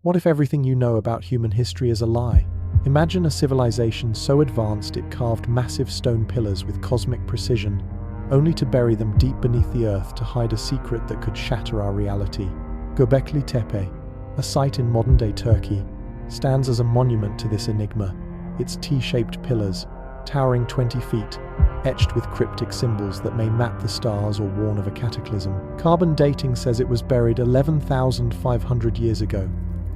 What if everything you know about human history is a lie? Imagine a civilization so advanced it carved massive stone pillars with cosmic precision, only to bury them deep beneath the earth to hide a secret that could shatter our reality. Göbekli Tepe, a site in modern-day Turkey, stands as a monument to this enigma. Its T-shaped pillars, towering 20 feet, etched with cryptic symbols that may map the stars or warn of a cataclysm. Carbon dating says it was buried 11,500 years ago.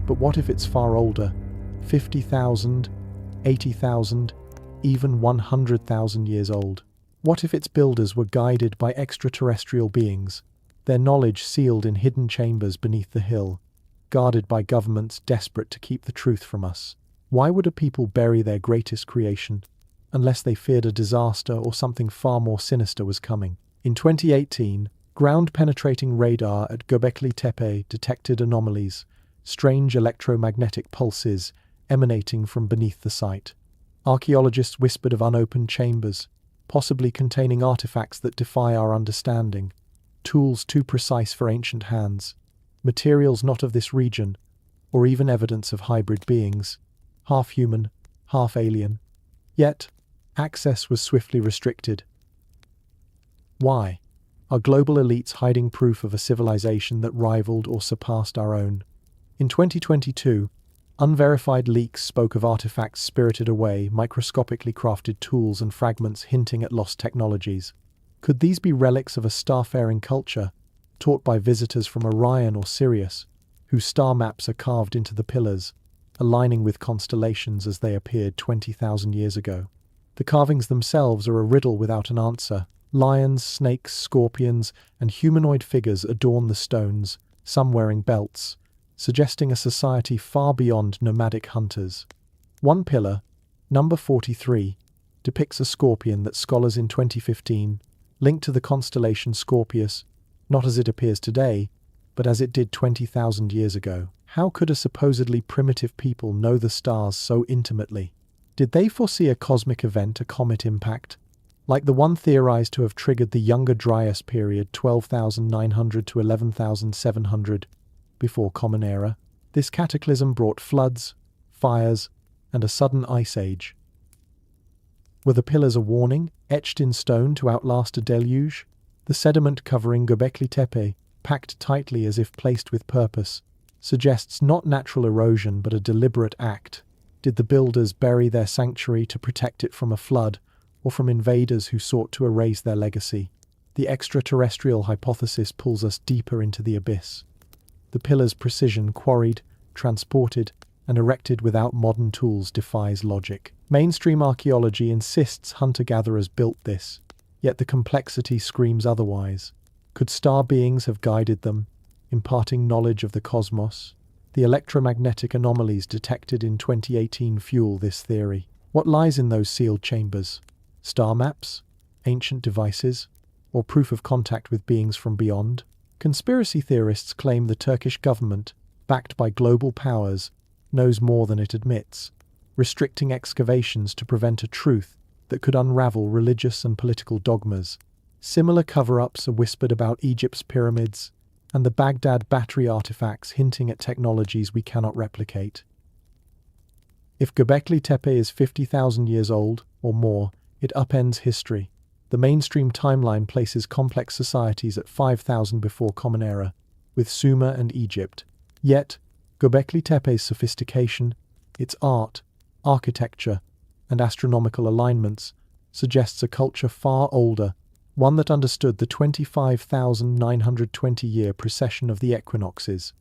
But what if it's far older? 50,000, 80,000, even 100,000 years old? What if its builders were guided by extraterrestrial beings, their knowledge sealed in hidden chambers beneath the hill, guarded by governments desperate to keep the truth from us? Why would a people bury their greatest creation? Unless they feared a disaster or something far more sinister was coming. In 2018, ground-penetrating radar at Göbekli Tepe detected anomalies, strange electromagnetic pulses emanating from beneath the site. Archaeologists whispered of unopened chambers, possibly containing artifacts that defy our understanding, tools too precise for ancient hands, materials not of this region, or even evidence of hybrid beings, half human, half alien. Yet, access was swiftly restricted. Why? Are global elites hiding proof of a civilization that rivaled or surpassed our own? In 2022, unverified leaks spoke of artifacts spirited away, microscopically crafted tools and fragments hinting at lost technologies. Could these be relics of a starfaring culture, taught by visitors from Orion or Sirius, whose star maps are carved into the pillars, aligning with constellations as they appeared 20,000 years ago? The carvings themselves are a riddle without an answer. Lions, snakes, scorpions, and humanoid figures adorn the stones, some wearing belts, suggesting a society far beyond nomadic hunters. One pillar, number 43, depicts a scorpion that scholars in 2015 linked to the constellation Scorpius, not as it appears today, but as it did 20,000 years ago. How could a supposedly primitive people know the stars so intimately? Did they foresee a cosmic event, a comet impact, like the one theorized to have triggered the Younger Dryas period 12,900 to 11,700 before Common Era? This cataclysm brought floods, fires, and a sudden ice age. Were the pillars a warning, etched in stone to outlast a deluge? The sediment covering Göbekli Tepe, packed tightly as if placed with purpose, suggests not natural erosion but a deliberate act. Did the builders bury their sanctuary to protect it from a flood, or from invaders who sought to erase their legacy? The extraterrestrial hypothesis pulls us deeper into the abyss. The pillars' precision, quarried, transported, and erected without modern tools, defies logic. Mainstream archaeology insists hunter-gatherers built this, yet the complexity screams otherwise. Could star beings have guided them, imparting knowledge of the cosmos? The electromagnetic anomalies detected in 2018 fuel this theory. What lies in those sealed chambers? Star maps? Ancient devices? Or proof of contact with beings from beyond? Conspiracy theorists claim the Turkish government, backed by global powers, knows more than it admits, restricting excavations to prevent a truth that could unravel religious and political dogmas. Similar cover-ups are whispered about Egypt's pyramids and the Baghdad battery artifacts, hinting at technologies we cannot replicate. If Göbekli Tepe is 50,000 years old, or more, it upends history. The mainstream timeline places complex societies at 5,000 before Common Era, with Sumer and Egypt. Yet, Göbekli Tepe's sophistication, its art, architecture, and astronomical alignments suggests a culture far older, one that understood the 25,920-year precession of the equinoxes,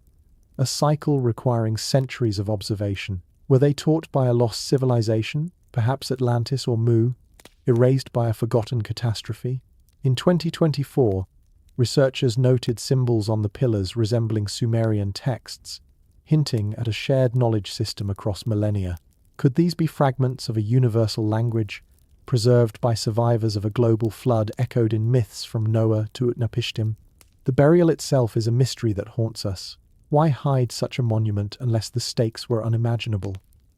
a cycle requiring centuries of observation. Were they taught by a lost civilization, perhaps Atlantis or Mu, erased by a forgotten catastrophe? In 2024, researchers noted symbols on the pillars resembling Sumerian texts, hinting at a shared knowledge system across millennia. Could these be fragments of a universal language, preserved by survivors of a global flood echoed in myths from Noah to Utnapishtim? The burial itself is a mystery that haunts us. Why hide such a monument unless the stakes were unimaginable?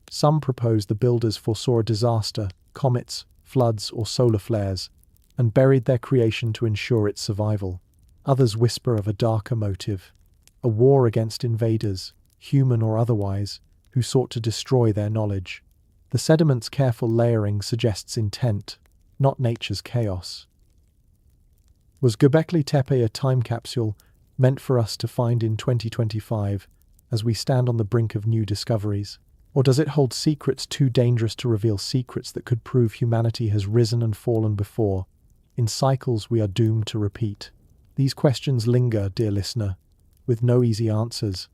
Some propose the builders foresaw a disaster, comets, floods, or solar flares, and buried their creation to ensure its survival. Others whisper of a darker motive, a war against invaders, human or otherwise, who sought to destroy their knowledge. The sediment's careful layering suggests intent, not nature's chaos. Was Göbekli Tepe a time capsule meant for us to find in 2025 as we stand on the brink of new discoveries? Or does it hold secrets too dangerous to reveal, secrets that could prove humanity has risen and fallen before, in cycles we are doomed to repeat? These questions linger, dear listener, with no easy answers.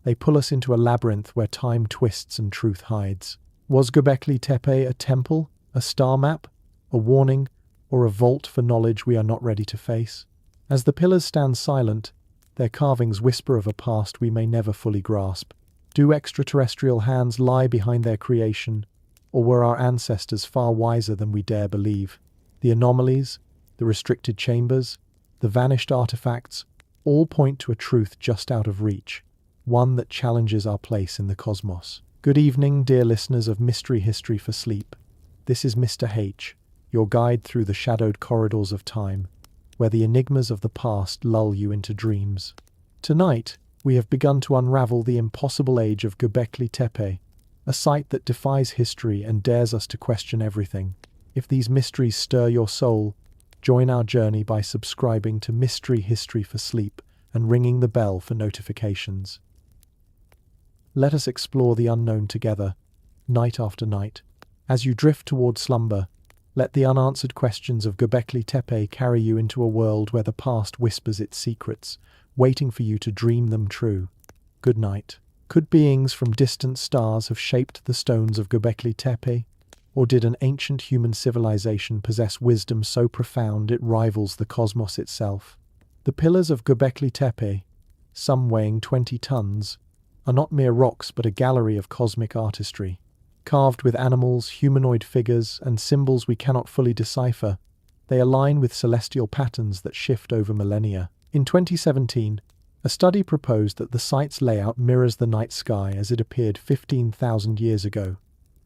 They pull us into a labyrinth where time twists and truth hides. Was Göbekli Tepe a temple, a star map, a warning, or a vault for knowledge we are not ready to face? As the pillars stand silent, their carvings whisper of a past we may never fully grasp. Do extraterrestrial hands lie behind their creation, or were our ancestors far wiser than we dare believe? The anomalies, the restricted chambers, the vanished artifacts, all point to a truth just out of reach, one that challenges our place in the cosmos. Good evening, dear listeners of Mystery History for Sleep. This is Mr. H, your guide through the shadowed corridors of time, where the enigmas of the past lull you into dreams. Tonight, we have begun to unravel the impossible age of Göbekli Tepe, a site that defies history and dares us to question everything. If these mysteries stir your soul, join our journey by subscribing to Mystery History for Sleep and ringing the bell for notifications. Let us explore the unknown together, night after night. As you drift toward slumber, let the unanswered questions of Göbekli Tepe carry you into a world where the past whispers its secrets, waiting for you to dream them true. Good night. Could beings from distant stars have shaped the stones of Göbekli Tepe? Or did an ancient human civilization possess wisdom so profound it rivals the cosmos itself? The pillars of Göbekli Tepe, some weighing 20 tons, are not mere rocks but a gallery of cosmic artistry. Carved with animals, humanoid figures, and symbols we cannot fully decipher, they align with celestial patterns that shift over millennia. In 2017, a study proposed that the site's layout mirrors the night sky as it appeared 15,000 years ago,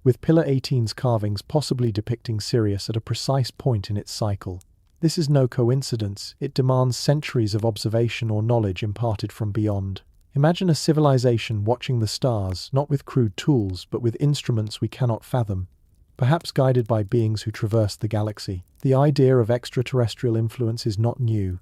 with Pillar 18's carvings possibly depicting Sirius at a precise point in its cycle. This is no coincidence, it demands centuries of observation or knowledge imparted from beyond. Imagine a civilization watching the stars, not with crude tools, but with instruments we cannot fathom, perhaps guided by beings who traverse the galaxy. The idea of extraterrestrial influence is not new.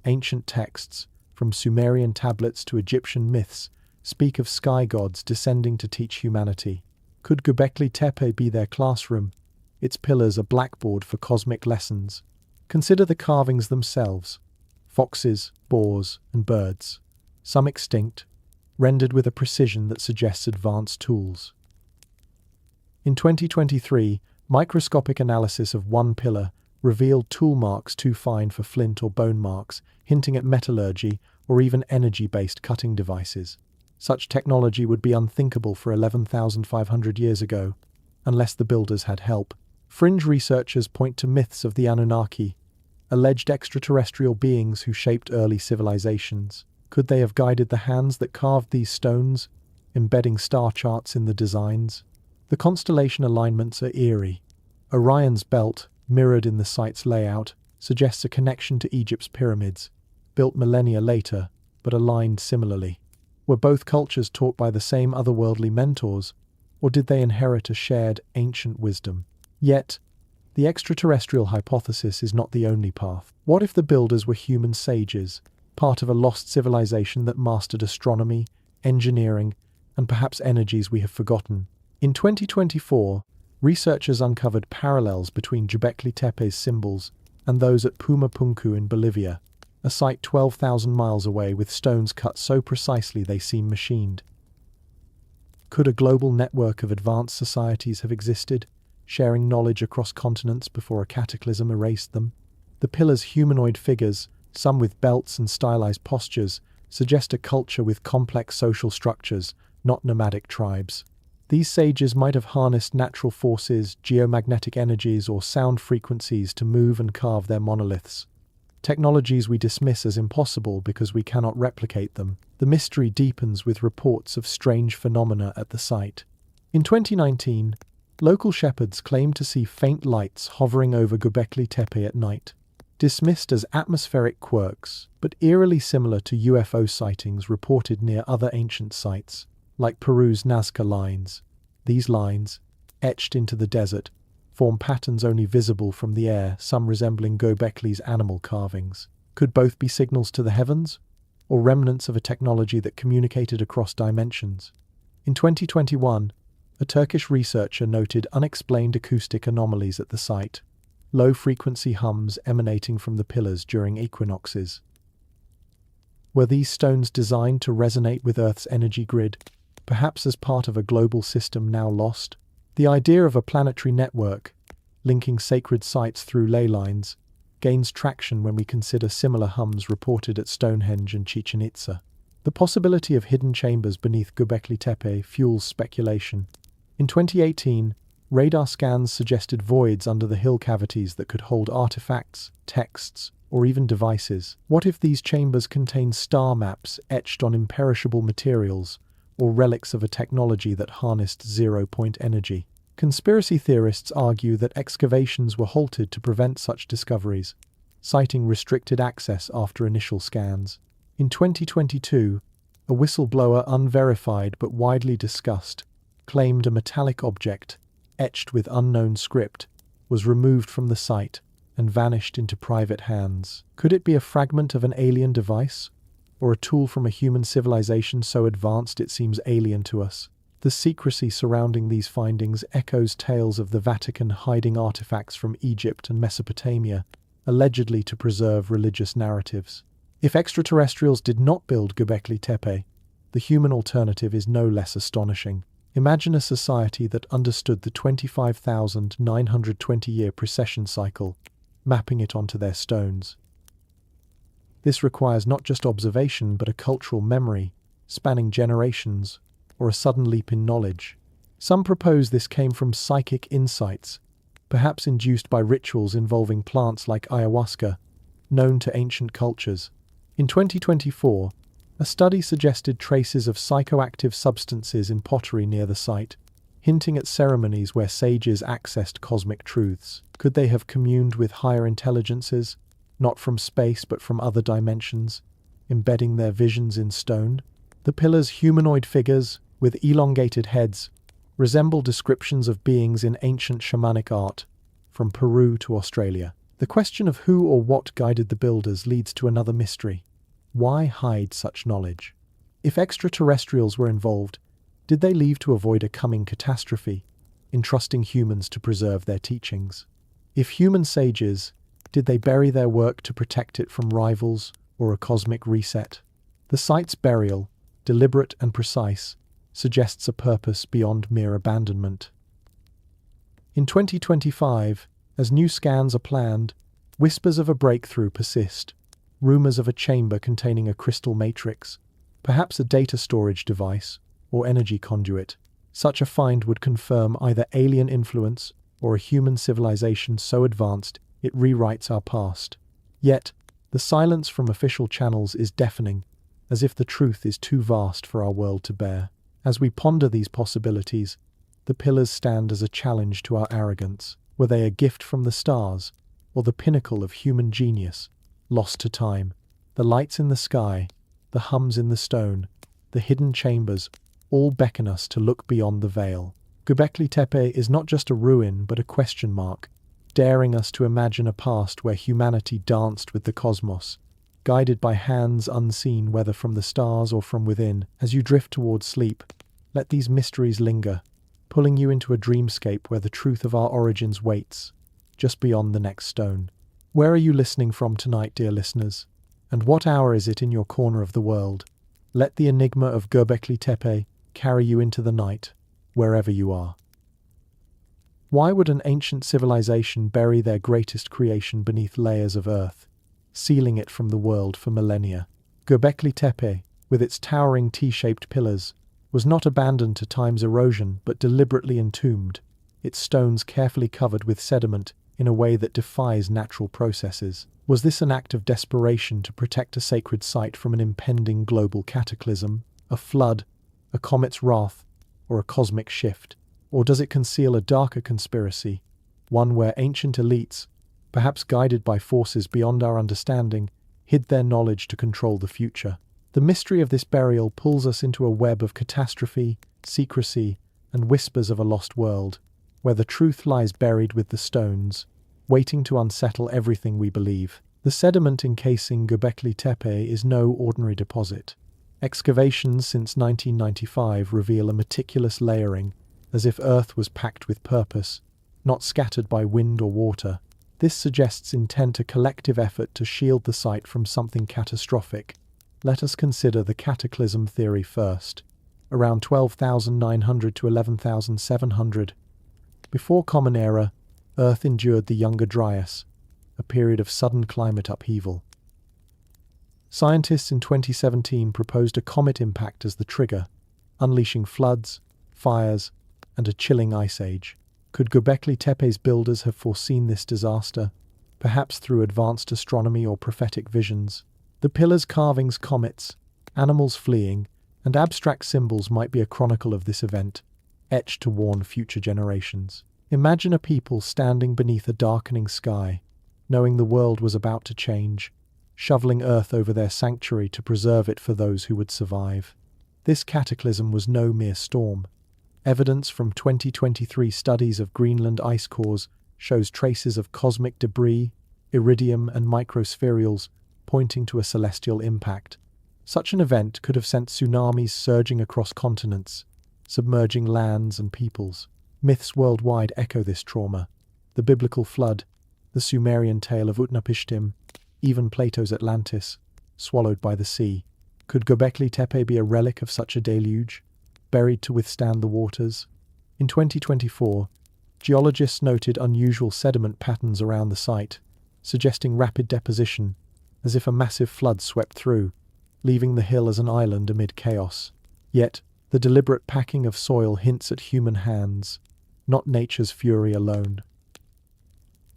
Ancient texts, from Sumerian tablets to Egyptian myths, speak of sky gods descending to teach humanity. Could Göbekli Tepe be their classroom, its pillars a blackboard for cosmic lessons? Consider the carvings themselves: foxes, boars, and birds, some extinct, rendered with a precision that suggests advanced tools. In 2023, microscopic analysis of one pillar revealed tool marks too fine for flint or bone marks, hinting at metallurgy or even energy-based cutting devices. Such technology would be unthinkable for 11,500 years ago, unless the builders had help. Fringe researchers point to myths of the Anunnaki, alleged extraterrestrial beings who shaped early civilizations. Could they have guided the hands that carved these stones, embedding star charts in the designs? The constellation alignments are eerie. Orion's belt, mirrored in the site's layout, suggests a connection to Egypt's pyramids, built millennia later, but aligned similarly. Were both cultures taught by the same otherworldly mentors, or did they inherit a shared ancient wisdom? Yet, the extraterrestrial hypothesis is not the only path. What if the builders were human sages, part of a lost civilization that mastered astronomy, engineering, and perhaps energies we have forgotten? In 2024, researchers uncovered parallels between Göbekli Tepe's symbols and those at Pumapunku in Bolivia, a site 12,000 miles away with stones cut so precisely they seem machined. Could a global network of advanced societies have existed, sharing knowledge across continents before a cataclysm erased them? The pillars' humanoid figures, some with belts and stylized postures, suggest a culture with complex social structures, not nomadic tribes. These sages might have harnessed natural forces, geomagnetic energies, or sound frequencies to move and carve their monoliths. Technologies we dismiss as impossible because we cannot replicate them. The mystery deepens with reports of strange phenomena at the site. In 2019, local shepherds claimed to see faint lights hovering over Göbekli Tepe at night. Dismissed as atmospheric quirks, but eerily similar to UFO sightings reported near other ancient sites. like Peru's Nazca lines. These lines, etched into the desert, form patterns only visible from the air, some resembling Göbekli's animal carvings. Could both be signals to the heavens, or remnants of a technology that communicated across dimensions? In 2021, a Turkish researcher noted unexplained acoustic anomalies at the site, low-frequency hums emanating from the pillars during equinoxes. Were these stones designed to resonate with Earth's energy grid, perhaps as part of a global system now lost? The idea of a planetary network, linking sacred sites through ley lines, gains traction when we consider similar hums reported at Stonehenge and Chichen Itza. The possibility of hidden chambers beneath Göbekli Tepe fuels speculation. In 2018, radar scans suggested voids under the hill cavities that could hold artifacts, texts, or even devices. What if these chambers contain star maps etched on imperishable materials, or relics of a technology that harnessed zero-point energy? Conspiracy theorists argue that excavations were halted to prevent such discoveries, citing restricted access after initial scans. In 2022, a whistleblower, unverified but widely discussed, claimed a metallic object, etched with unknown script, was removed from the site and vanished into private hands. Could it be a fragment of an alien device, or a tool from a human civilization so advanced it seems alien to us? The secrecy surrounding these findings echoes tales of the Vatican hiding artifacts from Egypt and Mesopotamia, allegedly to preserve religious narratives. If extraterrestrials did not build Göbekli Tepe, the human alternative is no less astonishing. Imagine a society that understood the 25,920-year precession cycle, mapping it onto their stones. This requires not just observation but a cultural memory, spanning generations, or a sudden leap in knowledge. Some propose this came from psychic insights, perhaps induced by rituals involving plants like ayahuasca, known to ancient cultures. In 2024, a study suggested traces of psychoactive substances in pottery near the site, hinting at ceremonies where sages accessed cosmic truths. Could they have communed with higher intelligences, not from space but from other dimensions, embedding their visions in stone? The pillars' humanoid figures, with elongated heads, resemble descriptions of beings in ancient shamanic art, from Peru to Australia. The question of who or what guided the builders leads to another mystery. Why hide such knowledge? If extraterrestrials were involved, did they leave to avoid a coming catastrophe, entrusting humans to preserve their teachings? If human sages, did they bury their work to protect it from rivals or a cosmic reset? The site's burial, deliberate and precise, suggests a purpose beyond mere abandonment. In 2025, as new scans are planned, whispers of a breakthrough persist. Rumors of a chamber containing a crystal matrix, perhaps a data storage device or energy conduit. Such a find would confirm either alien influence or a human civilization so advanced it rewrites our past. Yet, the silence from official channels is deafening, as if the truth is too vast for our world to bear. As we ponder these possibilities, the pillars stand as a challenge to our arrogance. Were they a gift from the stars, or the pinnacle of human genius, lost to time? The lights in the sky, the hums in the stone, the hidden chambers, all beckon us to look beyond the veil. Göbekli Tepe is not just a ruin but a question mark, daring us to imagine a past where humanity danced with the cosmos, guided by hands unseen whether from the stars or from within. As you drift towards sleep, let these mysteries linger, pulling you into a dreamscape where the truth of our origins waits, just beyond the next stone. Where are you listening from tonight, dear listeners? And what hour is it in your corner of the world? Let the enigma of Göbekli Tepe carry you into the night, wherever you are. Why would an ancient civilization bury their greatest creation beneath layers of earth, sealing it from the world for millennia? Göbekli Tepe, with its towering T-shaped pillars, was not abandoned to time's erosion but deliberately entombed, its stones carefully covered with sediment in a way that defies natural processes. Was this an act of desperation to protect a sacred site from an impending global cataclysm, a flood, a comet's wrath, or a cosmic shift? Or does it conceal a darker conspiracy, one where ancient elites, perhaps guided by forces beyond our understanding, hid their knowledge to control the future? The mystery of this burial pulls us into a web of catastrophe, secrecy, and whispers of a lost world, where the truth lies buried with the stones, waiting to unsettle everything we believe. The sediment encasing Göbekli Tepe is no ordinary deposit. Excavations since 1995 reveal a meticulous layering, as if Earth was packed with purpose, not scattered by wind or water. This suggests intent, a collective effort to shield the site from something catastrophic. Let us consider the Cataclysm theory first. Around 12,900 to 11,700, before Common Era, Earth endured the Younger Dryas, a period of sudden climate upheaval. Scientists in 2017 proposed a comet impact as the trigger, unleashing floods, fires, and a chilling ice age. Could Göbekli Tepe's builders have foreseen this disaster, perhaps through advanced astronomy or prophetic visions? The pillars' carvings, comets, animals fleeing, and abstract symbols might be a chronicle of this event, etched to warn future generations. Imagine a people standing beneath a darkening sky, knowing the world was about to change, shoveling earth over their sanctuary to preserve it for those who would survive. This cataclysm was no mere storm. Evidence from 2023 studies of Greenland ice cores shows traces of cosmic debris, iridium and microspherules, pointing to a celestial impact. Such an event could have sent tsunamis surging across continents, submerging lands and peoples. Myths worldwide echo this trauma. The biblical flood, the Sumerian tale of Utnapishtim, even Plato's Atlantis, swallowed by the sea. Could Göbekli Tepe be a relic of such a deluge, buried to withstand the waters? In 2024, geologists noted unusual sediment patterns around the site, suggesting rapid deposition, as if a massive flood swept through, leaving the hill as an island amid chaos. Yet, the deliberate packing of soil hints at human hands, not nature's fury alone.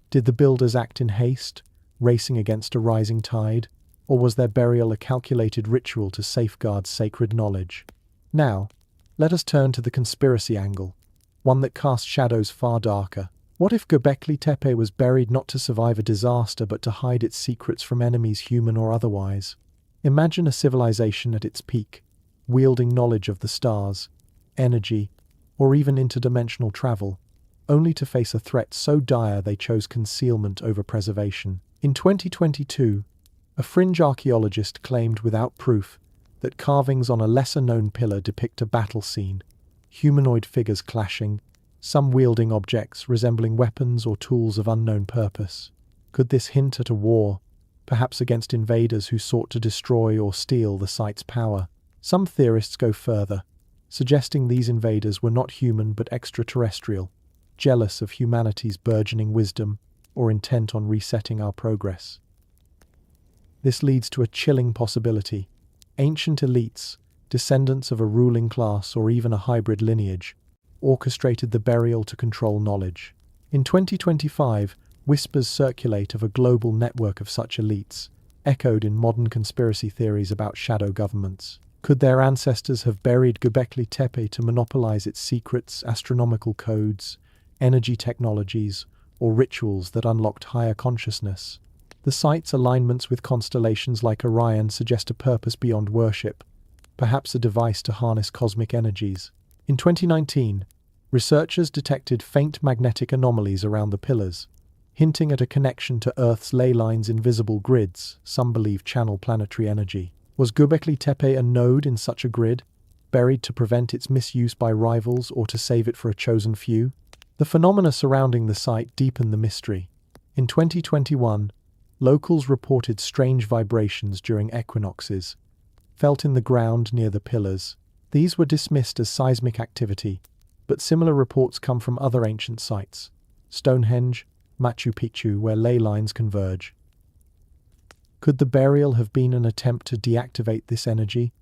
Did the builders act in haste, racing against a rising tide, or was their burial a calculated ritual to safeguard sacred knowledge? Now, let us turn to the conspiracy angle, one that casts shadows far darker. What if Göbekli Tepe was buried not to survive a disaster but to hide its secrets from enemies, human or otherwise? Imagine a civilization at its peak, wielding knowledge of the stars, energy, or even interdimensional travel, only to face a threat so dire they chose concealment over preservation. In 2022, a fringe archaeologist claimed without proof that carvings on a lesser-known pillar depict a battle scene, humanoid figures clashing, some wielding objects resembling weapons or tools of unknown purpose. Could this hint at a war, perhaps against invaders who sought to destroy or steal the site's power? Some theorists go further, suggesting these invaders were not human but extraterrestrial, jealous of humanity's burgeoning wisdom or intent on resetting our progress. This leads to a chilling possibility. Ancient elites, descendants of a ruling class or even a hybrid lineage, orchestrated the burial to control knowledge. In 2025, whispers circulate of a global network of such elites, echoed in modern conspiracy theories about shadow governments. Could their ancestors have buried Göbekli Tepe to monopolize its secrets, astronomical codes, energy technologies, or rituals that unlocked higher consciousness? The site's alignments with constellations like Orion suggest a purpose beyond worship, perhaps a device to harness cosmic energies. In 2019, researchers detected faint magnetic anomalies around the pillars, hinting at a connection to Earth's ley lines' invisible grids, some believe channel planetary energy. Was Göbekli Tepe a node in such a grid, buried to prevent its misuse by rivals or to save it for a chosen few? The phenomena surrounding the site deepen the mystery. In 2021, locals reported strange vibrations during equinoxes, felt in the ground near the pillars. These were dismissed as seismic activity, but similar reports come from other ancient sites, Stonehenge, Machu Picchu, where ley lines converge. Could the burial have been an attempt to deactivate this energy,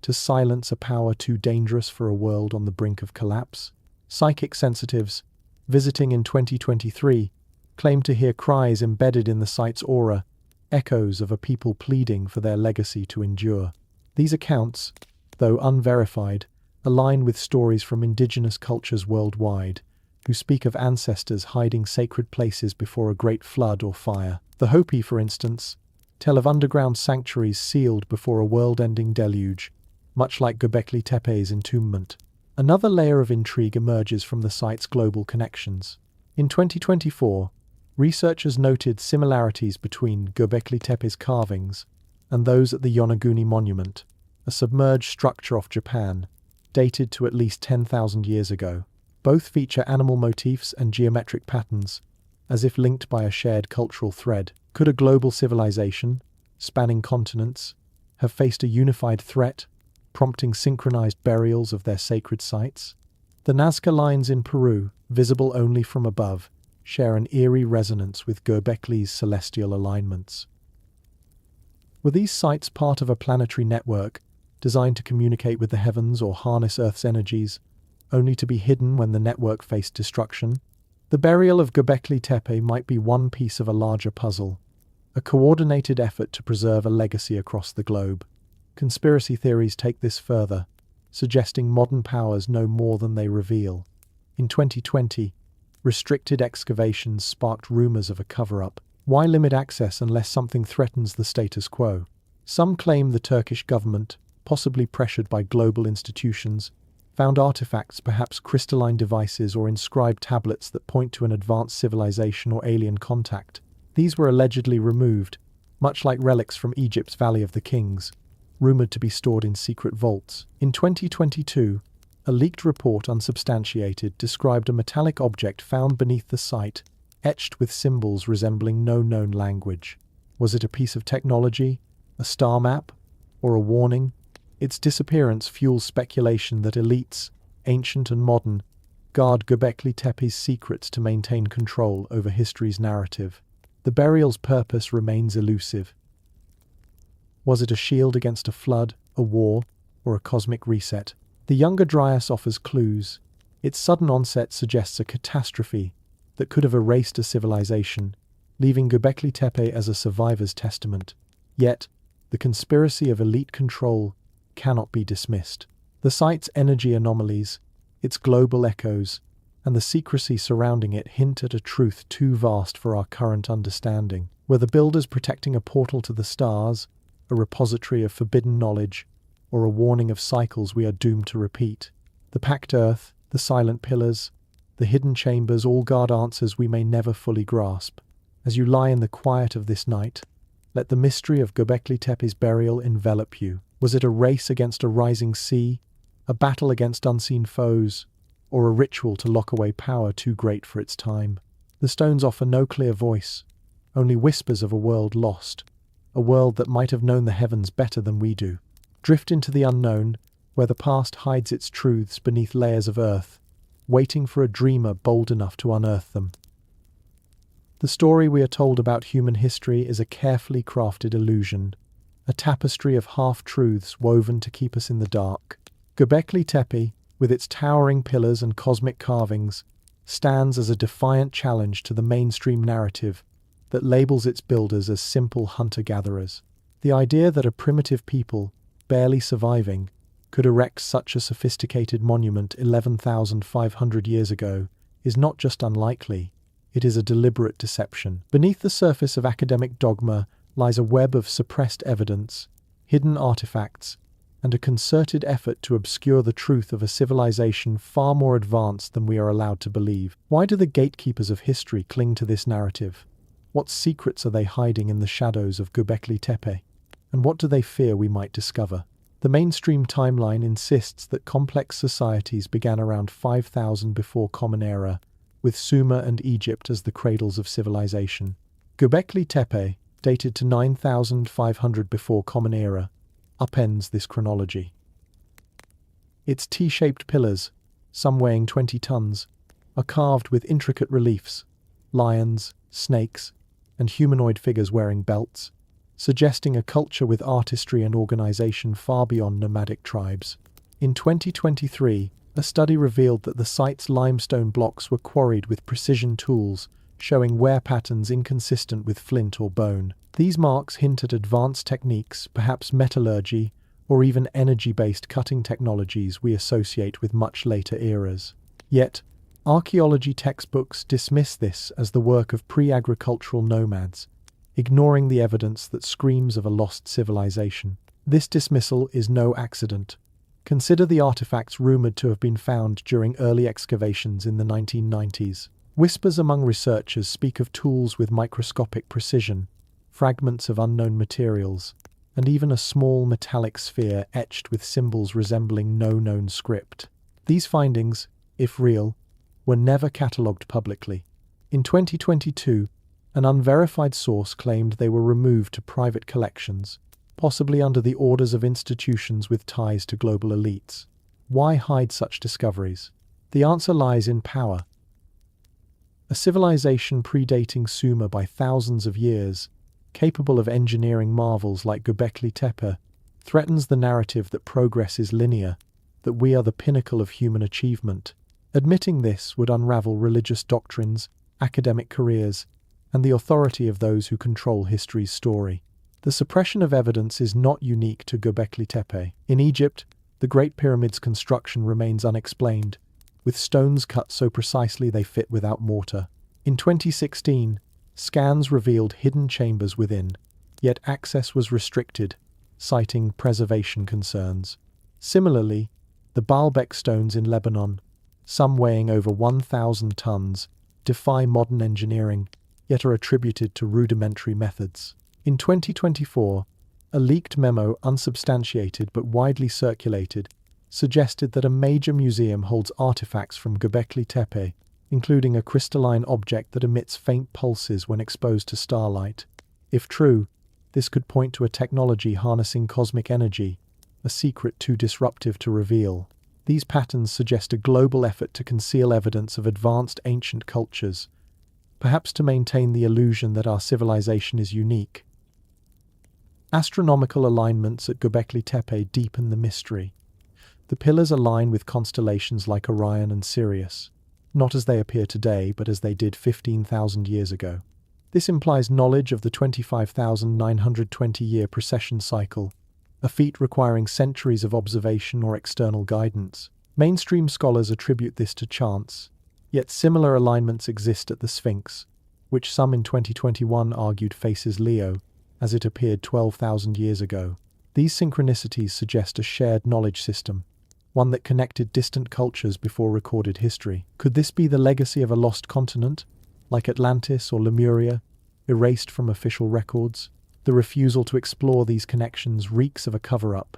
to silence a power too dangerous for a world on the brink of collapse? Psychic sensitives, visiting in 2023, claimed to hear cries embedded in the site's aura, echoes of a people pleading for their legacy to endure. These accounts, though unverified, align with stories from indigenous cultures worldwide, who speak of ancestors hiding sacred places before a great flood or fire. The Hopi, for instance, tell of underground sanctuaries sealed before a world-ending deluge, much like Göbekli Tepe's entombment. Another layer of intrigue emerges from the site's global connections. In 2024, researchers noted similarities between Göbekli Tepe's carvings and those at the Yonaguni Monument, a submerged structure off Japan, dated to at least 10,000 years ago. Both feature animal motifs and geometric patterns, as if linked by a shared cultural thread. Could a global civilization, spanning continents, have faced a unified threat, prompting synchronized burials of their sacred sites? The Nazca lines in Peru, visible only from above, share an eerie resonance with Göbekli's celestial alignments. Were these sites part of a planetary network designed to communicate with the heavens or harness Earth's energies, only to be hidden when the network faced destruction? The burial of Göbekli Tepe might be one piece of a larger puzzle, a coordinated effort to preserve a legacy across the globe. Conspiracy theories take this further, suggesting modern powers know more than they reveal. In 2020, restricted excavations sparked rumors of a cover-up. Why limit access unless something threatens the status quo? Some claim the Turkish government, possibly pressured by global institutions, found artifacts, perhaps crystalline devices or inscribed tablets that point to an advanced civilization or alien contact. These were allegedly removed, much like relics from Egypt's Valley of the Kings, rumored to be stored in secret vaults. In 2022, a leaked report, unsubstantiated, described a metallic object found beneath the site, etched with symbols resembling no known language. Was it a piece of technology, a star map, or a warning? Its disappearance fuels speculation that elites, ancient and modern, guard Göbekli Tepe's secrets to maintain control over history's narrative. The burial's purpose remains elusive. Was it a shield against a flood, a war, or a cosmic reset? The younger Dryas offers clues. Its sudden onset suggests a catastrophe that could have erased a civilization, leaving Göbekli Tepe as a survivor's testament. Yet, the conspiracy of elite control cannot be dismissed. The site's energy anomalies, its global echoes, and the secrecy surrounding it hint at a truth too vast for our current understanding. Were the builders protecting a portal to the stars, a repository of forbidden knowledge, or a warning of cycles we are doomed to repeat? The packed earth, the silent pillars, the hidden chambers all guard answers we may never fully grasp. As you lie in the quiet of this night, let the mystery of Göbekli Tepe's burial envelop you. Was it a race against a rising sea, a battle against unseen foes, or a ritual to lock away power too great for its time? The stones offer no clear voice, only whispers of a world lost, a world that might have known the heavens better than we do. Drift into the unknown, where the past hides its truths beneath layers of earth, waiting for a dreamer bold enough to unearth them. The story we are told about human history is a carefully crafted illusion, a tapestry of half-truths woven to keep us in the dark. Göbekli Tepe, with its towering pillars and cosmic carvings, stands as a defiant challenge to the mainstream narrative that labels its builders as simple hunter-gatherers. The idea that a primitive people, barely surviving, could erect such a sophisticated monument 11,500 years ago is not just unlikely, it is a deliberate deception. Beneath the surface of academic dogma lies a web of suppressed evidence, hidden artifacts, and a concerted effort to obscure the truth of a civilization far more advanced than we are allowed to believe. Why do the gatekeepers of history cling to this narrative? What secrets are they hiding in the shadows of Göbekli Tepe? And what do they fear we might discover? The mainstream timeline insists that complex societies began around 5000 before Common Era, with Sumer and Egypt as the cradles of civilization. Göbekli Tepe, dated to 9500 before Common Era, upends this chronology. Its T-shaped pillars, some weighing 20 tons, are carved with intricate reliefs, lions, snakes, and humanoid figures wearing belts, suggesting a culture with artistry and organization far beyond nomadic tribes. In 2023, a study revealed that the site's limestone blocks were quarried with precision tools, showing wear patterns inconsistent with flint or bone. These marks hint at advanced techniques, perhaps metallurgy, or even energy-based cutting technologies we associate with much later eras. Yet, archaeology textbooks dismiss this as the work of pre-agricultural nomads, ignoring the evidence that screams of a lost civilization. This dismissal is no accident. Consider the artifacts rumored to have been found during early excavations in the 1990s. Whispers among researchers speak of tools with microscopic precision, fragments of unknown materials, and even a small metallic sphere etched with symbols resembling no known script. These findings, if real, were never catalogued publicly. In 2022, an unverified source claimed they were removed to private collections, possibly under the orders of institutions with ties to global elites. Why hide such discoveries? The answer lies in power. A civilization predating Sumer by thousands of years, capable of engineering marvels like Göbekli Tepe, threatens the narrative that progress is linear, that we are the pinnacle of human achievement. Admitting this would unravel religious doctrines, academic careers, and the authority of those who control history's story. The suppression of evidence is not unique to Göbekli Tepe. In Egypt, the Great Pyramid's construction remains unexplained, with stones cut so precisely they fit without mortar. In 2016, scans revealed hidden chambers within, yet access was restricted, citing preservation concerns. Similarly, the Baalbek stones in Lebanon, some weighing over 1,000 tons, defy modern engineering, yet are attributed to rudimentary methods. In 2024, a leaked memo, unsubstantiated but widely circulated, suggested that a major museum holds artifacts from Göbekli Tepe, including a crystalline object that emits faint pulses when exposed to starlight. If true, this could point to a technology harnessing cosmic energy, a secret too disruptive to reveal. These patterns suggest a global effort to conceal evidence of advanced ancient cultures, perhaps to maintain the illusion that our civilization is unique. Astronomical alignments at Göbekli Tepe deepen the mystery. The pillars align with constellations like Orion and Sirius, not as they appear today, but as they did 15,000 years ago. This implies knowledge of the 25,920-year precession cycle, a feat requiring centuries of observation or external guidance. Mainstream scholars attribute this to chance, yet similar alignments exist at the Sphinx, which some in 2021 argued faces Leo, as it appeared 12,000 years ago. These synchronicities suggest a shared knowledge system, one that connected distant cultures before recorded history. Could this be the legacy of a lost continent, like Atlantis or Lemuria, erased from official records? The refusal to explore these connections reeks of a cover-up,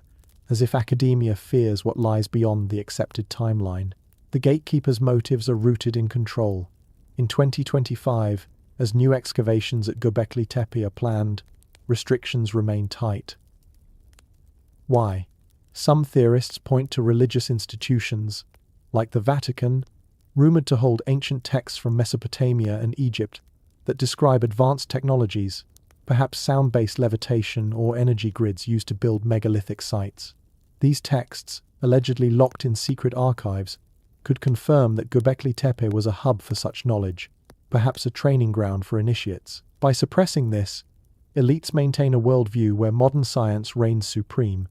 as if academia fears what lies beyond the accepted timeline. The gatekeepers' motives are rooted in control. In 2025, as new excavations at Göbekli Tepe are planned, restrictions remain tight. Why? Some theorists point to religious institutions, like the Vatican, rumored to hold ancient texts from Mesopotamia and Egypt that describe advanced technologies, perhaps sound-based levitation or energy grids used to build megalithic sites. These texts, allegedly locked in secret archives, could confirm that Göbekli Tepe was a hub for such knowledge, perhaps a training ground for initiates. By suppressing this, elites maintain a worldview where modern science reigns supreme,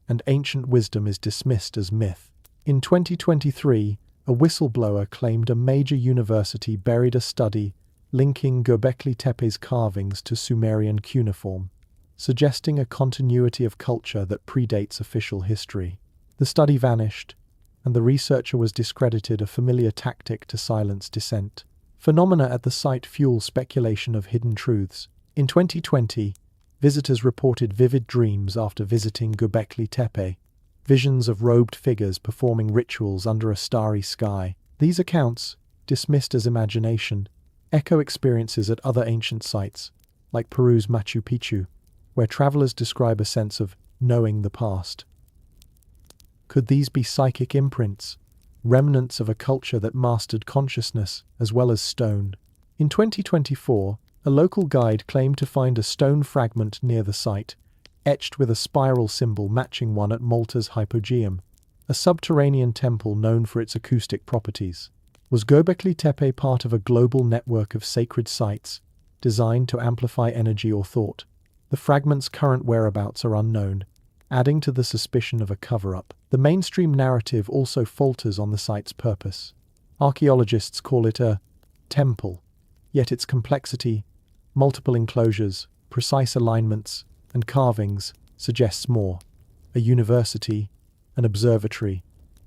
and ancient wisdom is dismissed as myth. In 2023, a whistleblower claimed a major university buried a study linking Göbekli Tepe's carvings to Sumerian cuneiform, suggesting a continuity of culture that predates official history. The study vanished, and the researcher was discredited, a familiar tactic to silence dissent. Phenomena at the site fuel speculation of hidden truths. In 2020, visitors reported vivid dreams after visiting Göbekli Tepe, visions of robed figures performing rituals under a starry sky. These accounts, dismissed as imagination, echo experiences at other ancient sites, like Peru's Machu Picchu, where travelers describe a sense of knowing the past. Could these be psychic imprints, remnants of a culture that mastered consciousness as well as stone? In 2024, a local guide claimed to find a stone fragment near the site, etched with a spiral symbol matching one at Malta's Hypogeum, a subterranean temple known for its acoustic properties. Was Göbekli Tepe part of a global network of sacred sites, designed to amplify energy or thought? The fragment's current whereabouts are unknown, adding to the suspicion of a cover-up. The mainstream narrative also falters on the site's purpose. Archaeologists call it a temple, yet its complexity, multiple enclosures, precise alignments and carvings suggests more: a university, an observatory,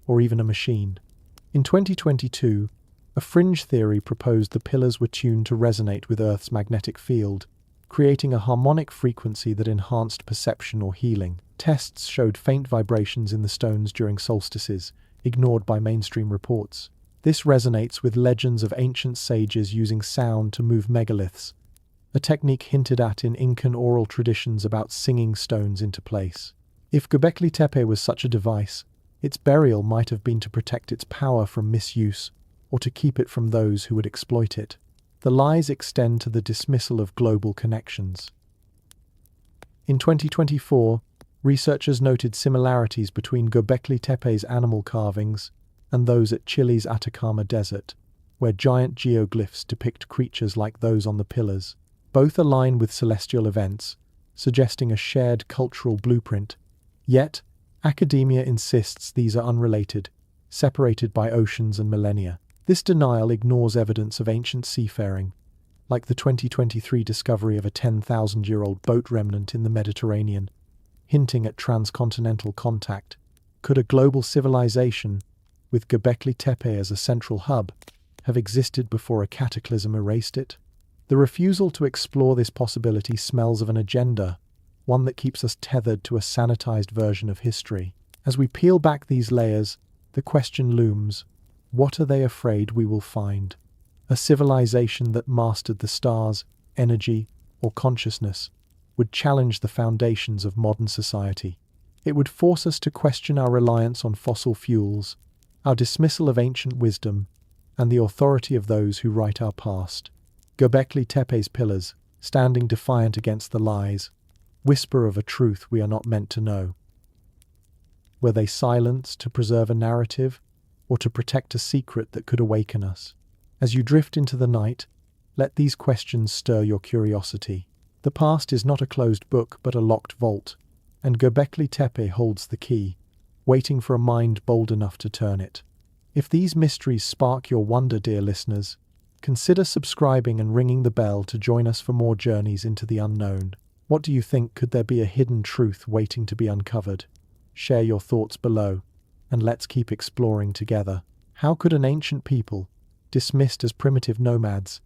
or even a machine. In 2022, a fringe theory proposed the pillars were tuned to resonate with Earth's magnetic field, creating a harmonic frequency that enhanced perception or healing. Tests showed faint vibrations in the stones during solstices, ignored by mainstream reports. This resonates with legends of ancient sages using sound to move megaliths, a technique hinted at in Incan oral traditions about singing stones into place. If Göbekli Tepe was such a device, its burial might have been to protect its power from misuse or to keep it from those who would exploit it. The lies extend to the dismissal of global connections. In 2024, researchers noted similarities between Göbekli Tepe's animal carvings and those at Chile's Atacama Desert, where giant geoglyphs depict creatures like those on the pillars. Both align with celestial events, suggesting a shared cultural blueprint. Yet, academia insists these are unrelated, separated by oceans and millennia. This denial ignores evidence of ancient seafaring, like the 2023 discovery of a 10,000-year-old boat remnant in the Mediterranean, hinting at transcontinental contact. Could a global civilization, with Göbekli Tepe as a central hub, have existed before a cataclysm erased it? The refusal to explore this possibility smells of an agenda, one that keeps us tethered to a sanitized version of history. As we peel back these layers, the question looms: what are they afraid we will find? A civilization that mastered the stars, energy, or consciousness would challenge the foundations of modern society. It would force us to question our reliance on fossil fuels, our dismissal of ancient wisdom, and the authority of those who write our past. Göbekli Tepe's pillars, standing defiant against the lies, whisper of a truth we are not meant to know. Were they silenced to preserve a narrative, or to protect a secret that could awaken us? As you drift into the night, let these questions stir your curiosity. The past is not a closed book, but a locked vault, and Göbekli Tepe holds the key, waiting for a mind bold enough to turn it. If these mysteries spark your wonder, dear listeners, consider subscribing and ringing the bell to join us for more journeys into the unknown. What do you think? Could there be a hidden truth waiting to be uncovered? Share your thoughts below, and let's keep exploring together. How could an ancient people, dismissed as primitive nomads,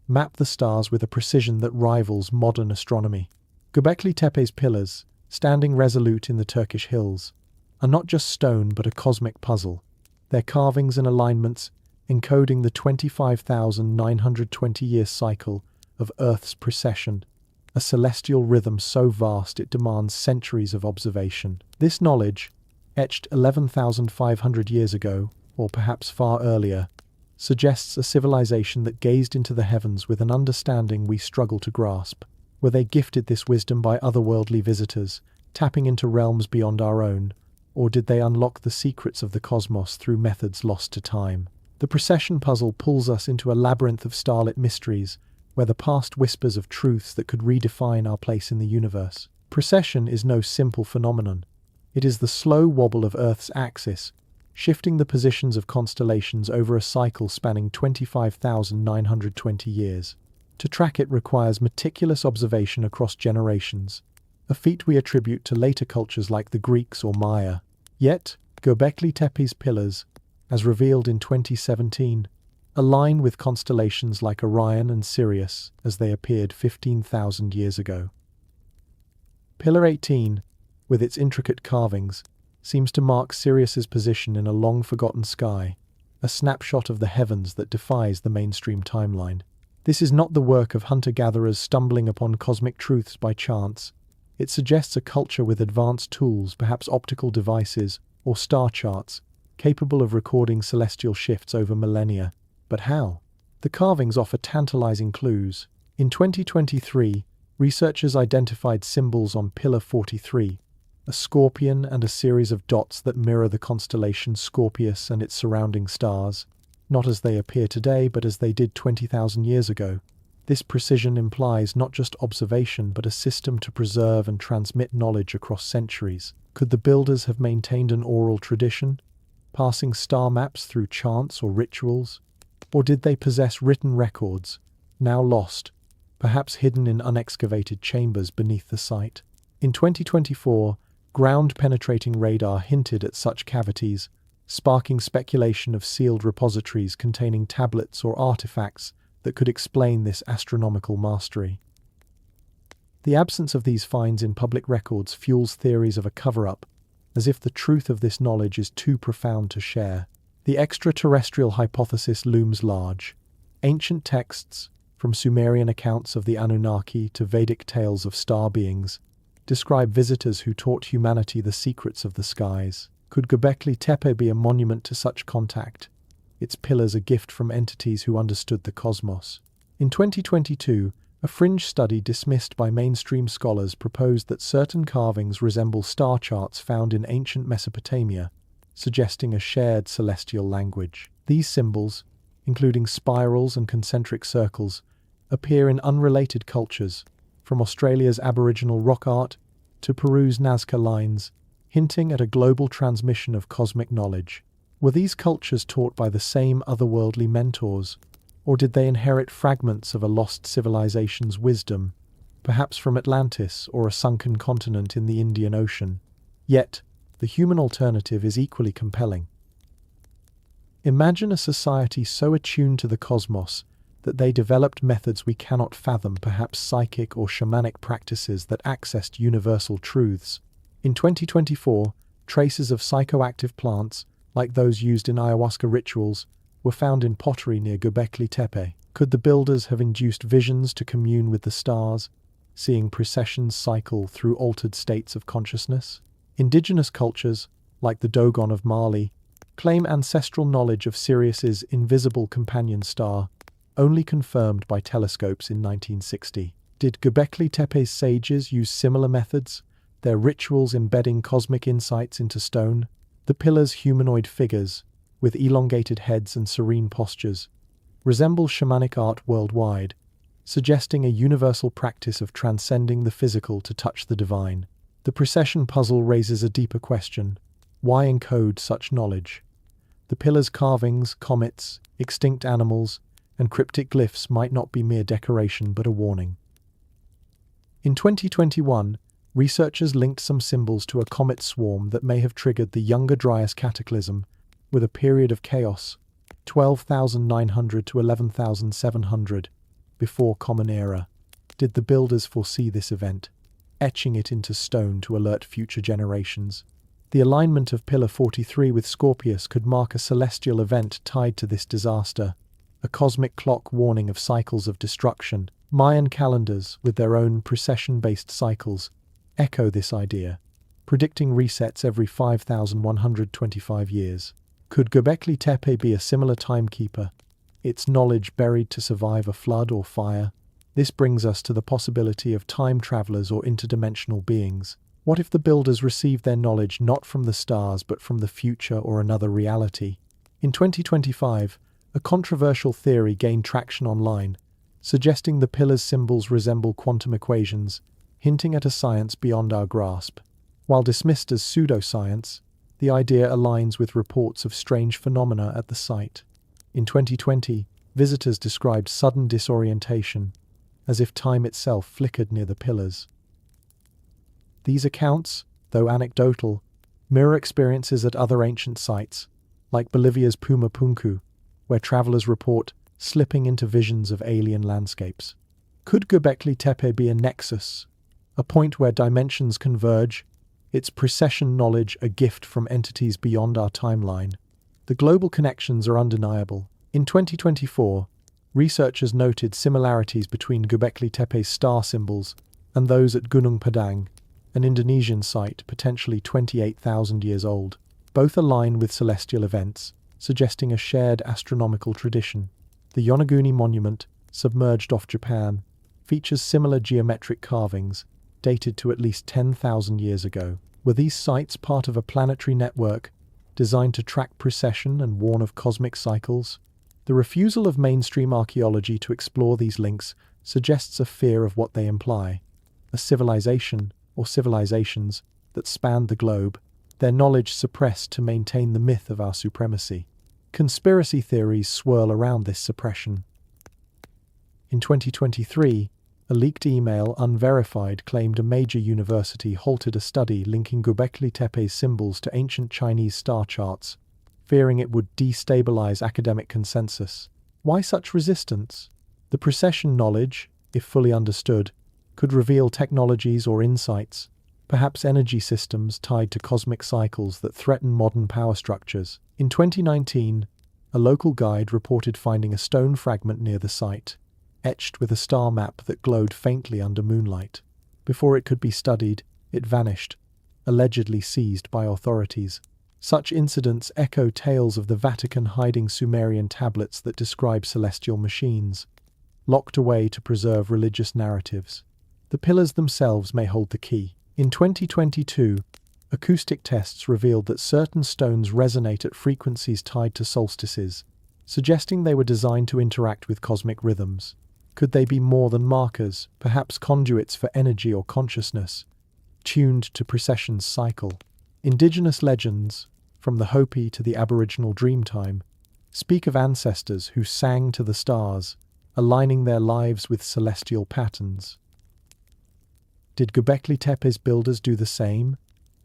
map the stars with a precision that rivals modern astronomy? Göbekli Tepe's pillars, standing resolute in the Turkish hills, are not just stone but a cosmic puzzle. Their carvings and alignments encoding the 25,920-year cycle of Earth's precession, a celestial rhythm so vast it demands centuries of observation. This knowledge, etched 11,500 years ago, or perhaps far earlier, suggests a civilization that gazed into the heavens with an understanding we struggle to grasp. Were they gifted this wisdom by otherworldly visitors, tapping into realms beyond our own, or did they unlock the secrets of the cosmos through methods lost to time? The Precession puzzle pulls us into a labyrinth of starlit mysteries, where the past whispers of truths that could redefine our place in the universe. Precession is no simple phenomenon. It is the slow wobble of Earth's axis, shifting the positions of constellations over a cycle spanning 25,920 years. To track it requires meticulous observation across generations, a feat we attribute to later cultures like the Greeks or Maya. Yet, Göbekli Tepe's pillars, as revealed in 2017, align with constellations like Orion and Sirius as they appeared 15,000 years ago. Pillar 18, with its intricate carvings, seems to mark Sirius's position in a long-forgotten sky, a snapshot of the heavens that defies the mainstream timeline. This is not the work of hunter-gatherers stumbling upon cosmic truths by chance. It suggests a culture with advanced tools, perhaps optical devices or star charts, capable of recording celestial shifts over millennia. But how? The carvings offer tantalizing clues. In 2023, researchers identified symbols on Pillar 43, a scorpion and a series of dots that mirror the constellation Scorpius and its surrounding stars, not as they appear today but as they did 20,000 years ago. This precision implies not just observation but a system to preserve and transmit knowledge across centuries. Could the builders have maintained an oral tradition, passing star maps through chants or rituals? Or did they possess written records, now lost, perhaps hidden in unexcavated chambers beneath the site. In 2024, ground-penetrating radar hinted at such cavities, sparking speculation of sealed repositories containing tablets or artifacts that could explain this astronomical mastery. The absence of these finds in public records fuels theories of a cover-up, as if the truth of this knowledge is too profound to share. The extraterrestrial hypothesis looms large. Ancient texts, from Sumerian accounts of the Anunnaki to Vedic tales of star beings, describe visitors who taught humanity the secrets of the skies. Could Göbekli Tepe be a monument to such contact, its pillars a gift from entities who understood the cosmos? In 2022, a fringe study dismissed by mainstream scholars proposed that certain carvings resemble star charts found in ancient Mesopotamia, suggesting a shared celestial language. These symbols, including spirals and concentric circles, appear in unrelated cultures, from Australia's Aboriginal rock art to Peru's Nazca lines, hinting at a global transmission of cosmic knowledge. Were these cultures taught by the same otherworldly mentors, or did they inherit fragments of a lost civilization's wisdom, perhaps from Atlantis or a sunken continent in the Indian Ocean? Yet, the human alternative is equally compelling. Imagine a society so attuned to the cosmos that they developed methods we cannot fathom, perhaps psychic or shamanic practices that accessed universal truths. In 2024, traces of psychoactive plants, like those used in ayahuasca rituals, were found in pottery near Göbekli Tepe. Could the builders have induced visions to commune with the stars, seeing precessions cycle through altered states of consciousness? Indigenous cultures, like the Dogon of Mali, claim ancestral knowledge of Sirius's invisible companion star, only confirmed by telescopes in 1960. Did Göbekli Tepe's sages use similar methods, their rituals embedding cosmic insights into stone? The pillars' humanoid figures, with elongated heads and serene postures, resemble shamanic art worldwide, suggesting a universal practice of transcending the physical to touch the divine. The Precession puzzle raises a deeper question: why encode such knowledge? The pillars' carvings, comets, extinct animals, and cryptic glyphs might not be mere decoration but a warning. In 2021, researchers linked some symbols to a comet swarm that may have triggered the Younger Dryas Cataclysm, with a period of chaos, 12,900 to 11,700, before Common Era. Did the builders foresee this event, etching it into stone to alert future generations? The alignment of Pillar 43 with Scorpius could mark a celestial event tied to this disaster, a cosmic clock warning of cycles of destruction. Mayan calendars, with their own precession-based cycles, echo this idea, predicting resets every 5,125 years. Could Göbekli Tepe be a similar timekeeper, its knowledge buried to survive a flood or fire? This brings us to the possibility of time travelers or interdimensional beings. What if the builders received their knowledge not from the stars but from the future or another reality? In 2025, a controversial theory gained traction online, suggesting the pillars' symbols resemble quantum equations, hinting at a science beyond our grasp. While dismissed as pseudoscience, the idea aligns with reports of strange phenomena at the site. In 2020, visitors described sudden disorientation, as if time itself flickered near the pillars. These accounts, though anecdotal, mirror experiences at other ancient sites, like Bolivia's Puma Punku, where travelers report slipping into visions of alien landscapes. Could Göbekli Tepe be a nexus, a point where dimensions converge, its precession knowledge a gift from entities beyond our timeline? The global connections are undeniable. In 2024, researchers noted similarities between Göbekli Tepe's star symbols and those at Gunung Padang, an Indonesian site potentially 28,000 years old. Both align with celestial events, suggesting a shared astronomical tradition. The Yonaguni Monument, submerged off Japan, features similar geometric carvings, dated to at least 10,000 years ago. Were these sites part of a planetary network designed to track precession and warn of cosmic cycles? The refusal of mainstream archaeology to explore these links suggests a fear of what they imply: a civilization, or civilizations, that spanned the globe, their knowledge suppressed to maintain the myth of our supremacy. Conspiracy theories swirl around this suppression. In 2023, A leaked email, unverified, claimed a major university halted a study linking Göbekli Tepe's symbols to ancient Chinese star charts, fearing it would destabilize academic consensus. Why such resistance? The Precession knowledge, if fully understood, could reveal technologies or insights, perhaps energy systems tied to cosmic cycles that threaten modern power structures. In 2019, a local guide reported finding a stone fragment near the site, etched with a star map that glowed faintly under moonlight. Before it could be studied, it vanished, allegedly seized by authorities. Such incidents echo tales of the Vatican hiding Sumerian tablets that describe celestial machines, locked away to preserve religious narratives. The pillars themselves may hold the key. In 2022, acoustic tests revealed that certain stones resonate at frequencies tied to solstices, suggesting they were designed to interact with cosmic rhythms. Could they be more than markers, perhaps conduits for energy or consciousness, tuned to Precession's cycle? Indigenous legends, from the Hopi to the Aboriginal Dreamtime, speak of ancestors who sang to the stars, aligning their lives with celestial patterns. Did Göbekli Tepe's builders do the same,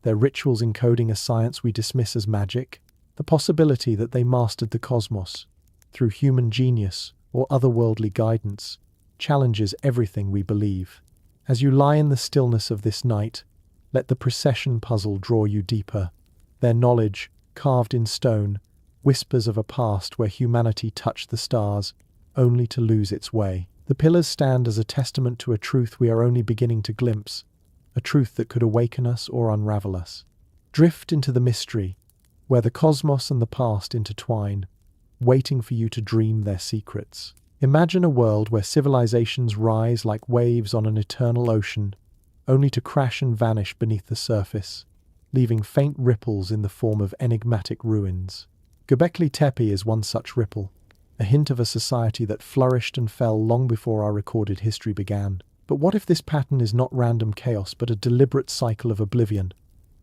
their rituals encoding a science we dismiss as magic? The possibility that they mastered the cosmos, through human genius or otherworldly guidance, challenges everything we believe. As you lie in the stillness of this night, let the Precession puzzle draw you deeper. Their knowledge, carved in stone, whispers of a past where humanity touched the stars, only to lose its way. The pillars stand as a testament to a truth we are only beginning to glimpse, a truth that could awaken us or unravel us. Drift into the mystery, where the cosmos and the past intertwine, waiting for you to dream their secrets. Imagine a world where civilizations rise like waves on an eternal ocean, only to crash and vanish beneath the surface, leaving faint ripples in the form of enigmatic ruins. Göbekli Tepe is one such ripple, a hint of a society that flourished and fell long before our recorded history began. But what if this pattern is not random chaos but a deliberate cycle of oblivion,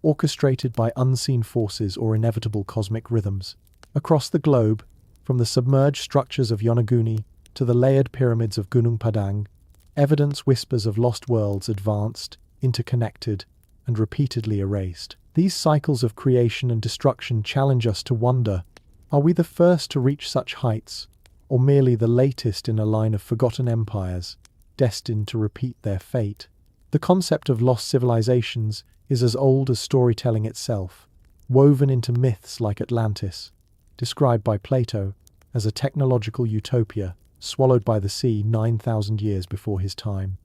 orchestrated by unseen forces or inevitable cosmic rhythms? Across the globe, from the submerged structures of Yonaguni to the layered pyramids of Gunung Padang, evidence whispers of lost worlds advanced, interconnected, and repeatedly erased. These cycles of creation and destruction challenge us to wonder, are we the first to reach such heights, or merely the latest in a line of forgotten empires, destined to repeat their fate? The concept of lost civilizations is as old as storytelling itself, woven into myths like Atlantis, described by Plato as a technological utopia swallowed by the sea 9,000 years before his time.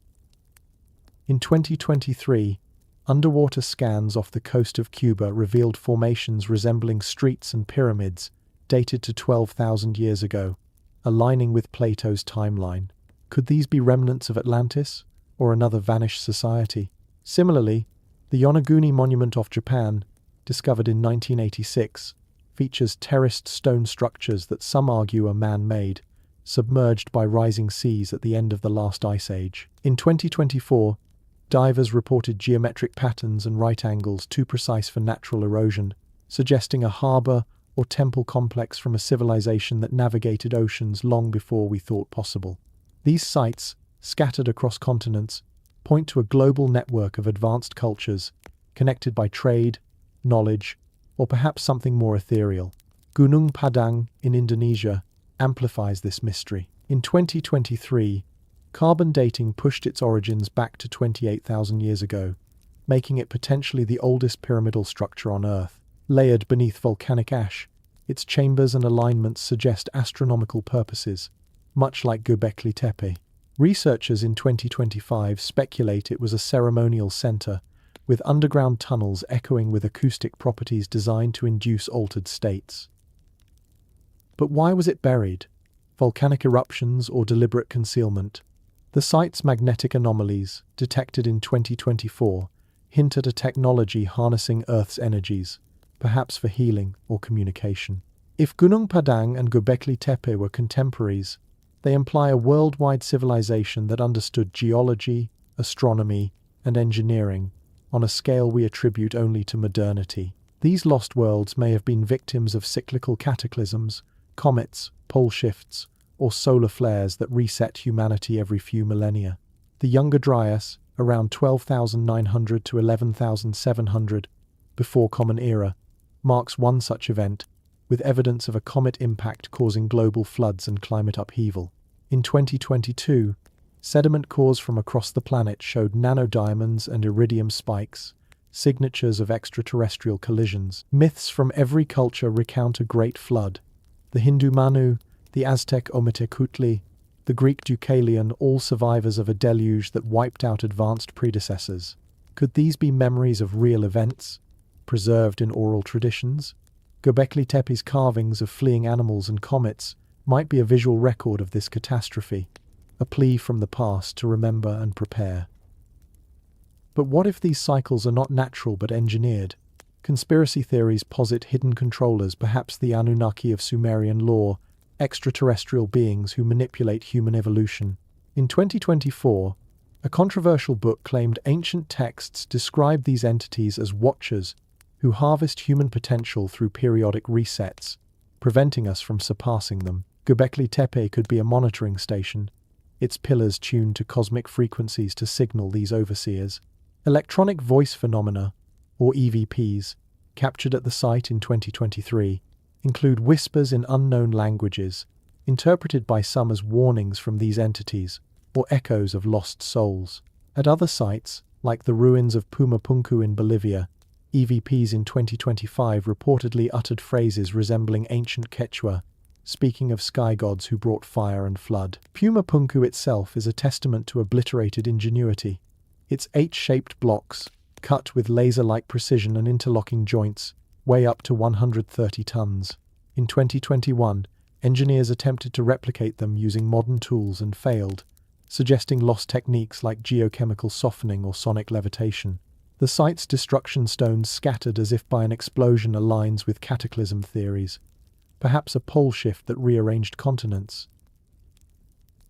In 2023, underwater scans off the coast of Cuba revealed formations resembling streets and pyramids dated to 12,000 years ago, aligning with Plato's timeline. Could these be remnants of Atlantis, or another vanished society? Similarly, the Yonaguni monument off Japan, discovered in 1986, features terraced stone structures that some argue are man-made, submerged by rising seas at the end of the last ice age. In 2024, divers reported geometric patterns and right angles too precise for natural erosion, suggesting a harbor or temple complex from a civilization that navigated oceans long before we thought possible. These sites, scattered across continents, point to a global network of advanced cultures, connected by trade, knowledge, or perhaps something more ethereal. Gunung Padang in Indonesia amplifies this mystery. In 2023, carbon dating pushed its origins back to 28,000 years ago, making it potentially the oldest pyramidal structure on Earth. Layered beneath volcanic ash, its chambers and alignments suggest astronomical purposes, much like Göbekli Tepe. Researchers in 2025 speculate it was a ceremonial center, with underground tunnels echoing with acoustic properties designed to induce altered states. But why was it buried? Volcanic eruptions or deliberate concealment? The site's magnetic anomalies, detected in 2024, hint at a technology harnessing Earth's energies, perhaps for healing or communication. If Gunung Padang and Göbekli Tepe were contemporaries, they imply a worldwide civilization that understood geology, astronomy, and engineering on a scale we attribute only to modernity. These lost worlds may have been victims of cyclical cataclysms, comets, pole shifts, or solar flares that reset humanity every few millennia. The Younger Dryas, around 12,900 to 11,700 before Common Era, marks one such event, with evidence of a comet impact causing global floods and climate upheaval. In 2022, sediment cores from across the planet showed nanodiamonds and iridium spikes, signatures of extraterrestrial collisions. Myths from every culture recount a great flood. The Hindu Manu, the Aztec Ometecutli, the Greek Deucalion, all survivors of a deluge that wiped out advanced predecessors. Could these be memories of real events, preserved in oral traditions? Göbekli Tepe's carvings of fleeing animals and comets might be a visual record of this catastrophe, a plea from the past to remember and prepare. But what if these cycles are not natural but engineered? Conspiracy theories posit hidden controllers, perhaps the Anunnaki of Sumerian lore, extraterrestrial beings who manipulate human evolution. In 2024, a controversial book claimed ancient texts describe these entities as watchers who harvest human potential through periodic resets, preventing us from surpassing them. Göbekli Tepe could be a monitoring station, its pillars tuned to cosmic frequencies to signal these overseers. Electronic voice phenomena, or EVPs, captured at the site in 2023, include whispers in unknown languages, interpreted by some as warnings from these entities, or echoes of lost souls. At other sites, like the ruins of Pumapunku in Bolivia, EVPs in 2025 reportedly uttered phrases resembling ancient Quechua, speaking of sky gods who brought fire and flood. Pumapunku itself is a testament to obliterated ingenuity. Its H-shaped blocks, cut with laser-like precision and interlocking joints, weigh up to 130 tons. In 2021, engineers attempted to replicate them using modern tools and failed, suggesting lost techniques like geochemical softening or sonic levitation. The site's destruction stones scattered as if by an explosion aligns with cataclysm theories, perhaps a pole shift that rearranged continents.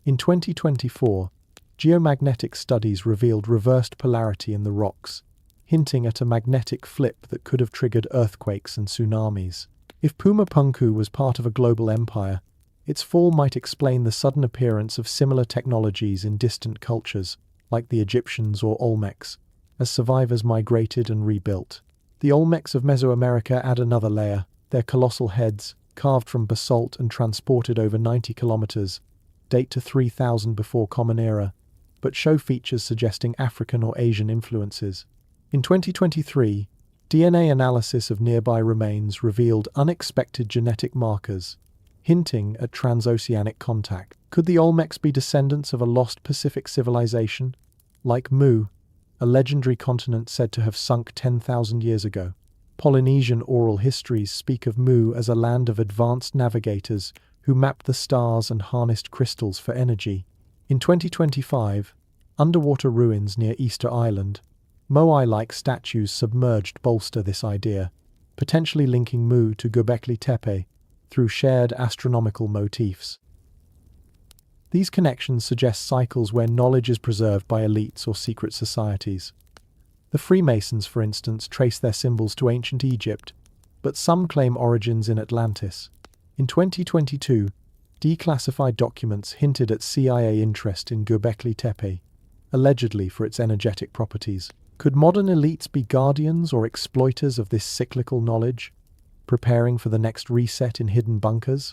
In 2024, geomagnetic studies revealed reversed polarity in the rocks, hinting at a magnetic flip that could have triggered earthquakes and tsunamis. If Pumapunku was part of a global empire, its fall might explain the sudden appearance of similar technologies in distant cultures, like the Egyptians or Olmecs, as survivors migrated and rebuilt. The Olmecs of Mesoamerica add another layer. Their colossal heads, carved from basalt and transported over 90 kilometers, date to 3000 before Common Era, but show features suggesting African or Asian influences. In 2023, DNA analysis of nearby remains revealed unexpected genetic markers, hinting at transoceanic contact. Could the Olmecs be descendants of a lost Pacific civilization, like Mu, a legendary continent said to have sunk 10,000 years ago? Polynesian oral histories speak of Mu as a land of advanced navigators who mapped the stars and harnessed crystals for energy. In 2025, underwater ruins near Easter Island, Moai-like statues submerged bolster this idea, potentially linking Mu to Göbekli Tepe through shared astronomical motifs. These connections suggest cycles where knowledge is preserved by elites or secret societies. The Freemasons, for instance, trace their symbols to ancient Egypt, but some claim origins in Atlantis. In 2022, declassified documents hinted at CIA interest in Göbekli Tepe, allegedly for its energetic properties. Could modern elites be guardians or exploiters of this cyclical knowledge, preparing for the next reset in hidden bunkers?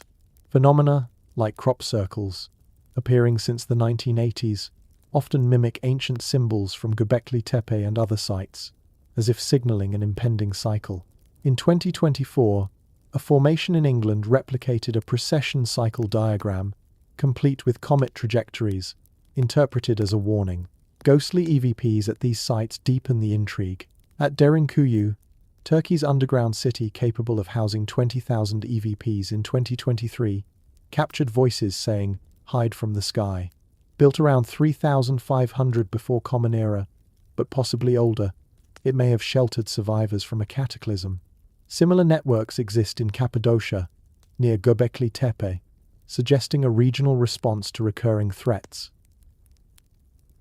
Phenomena, like crop circles, appearing since the 1980s, often mimic ancient symbols from Göbekli Tepe and other sites, as if signaling an impending cycle. In 2024, a formation in England replicated a precession cycle diagram, complete with comet trajectories, interpreted as a warning. Ghostly EVPs at these sites deepen the intrigue. At Derinkuyu, Turkey's underground city capable of housing 20,000 EVPs in 2023, captured voices saying, "Hide from the sky." Built around 3,500 before Common Era, but possibly older, it may have sheltered survivors from a cataclysm. Similar networks exist in Cappadocia, near Göbekli Tepe, suggesting a regional response to recurring threats.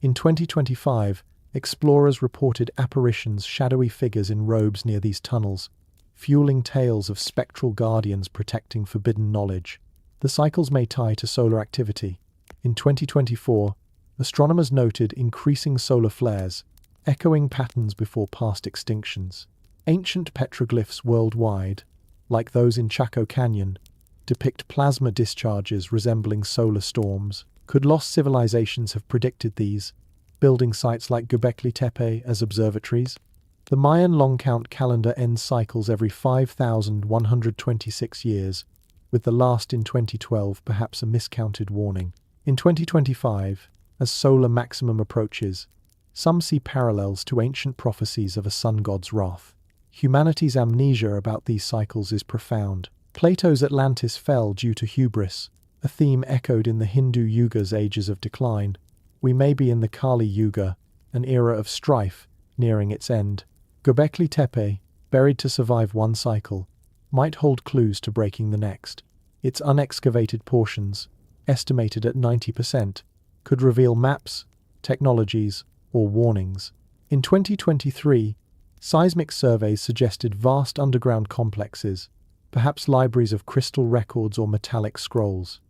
In 2025, explorers reported apparitions, shadowy figures in robes near these tunnels, fueling tales of spectral guardians protecting forbidden knowledge. The cycles may tie to solar activity. In 2024, astronomers noted increasing solar flares, echoing patterns before past extinctions. Ancient petroglyphs worldwide, like those in Chaco Canyon, depict plasma discharges resembling solar storms. Could lost civilizations have predicted these, building sites like Göbekli Tepe as observatories? The Mayan long count calendar ends cycles every 5,126 years, with the last in 2012 perhaps a miscounted warning. In 2025, as solar maximum approaches, some see parallels to ancient prophecies of a sun god's wrath. Humanity's amnesia about these cycles is profound. Plato's Atlantis fell due to hubris, a theme echoed in the Hindu Yuga's ages of decline. We may be in the Kali Yuga, an era of strife, nearing its end. Göbekli Tepe, buried to survive one cycle, might hold clues to breaking the next. Its unexcavated portions, estimated at 90%, could reveal maps, technologies, or warnings. In 2023, seismic surveys suggested vast underground complexes, perhaps libraries of crystal records or metallic scrolls.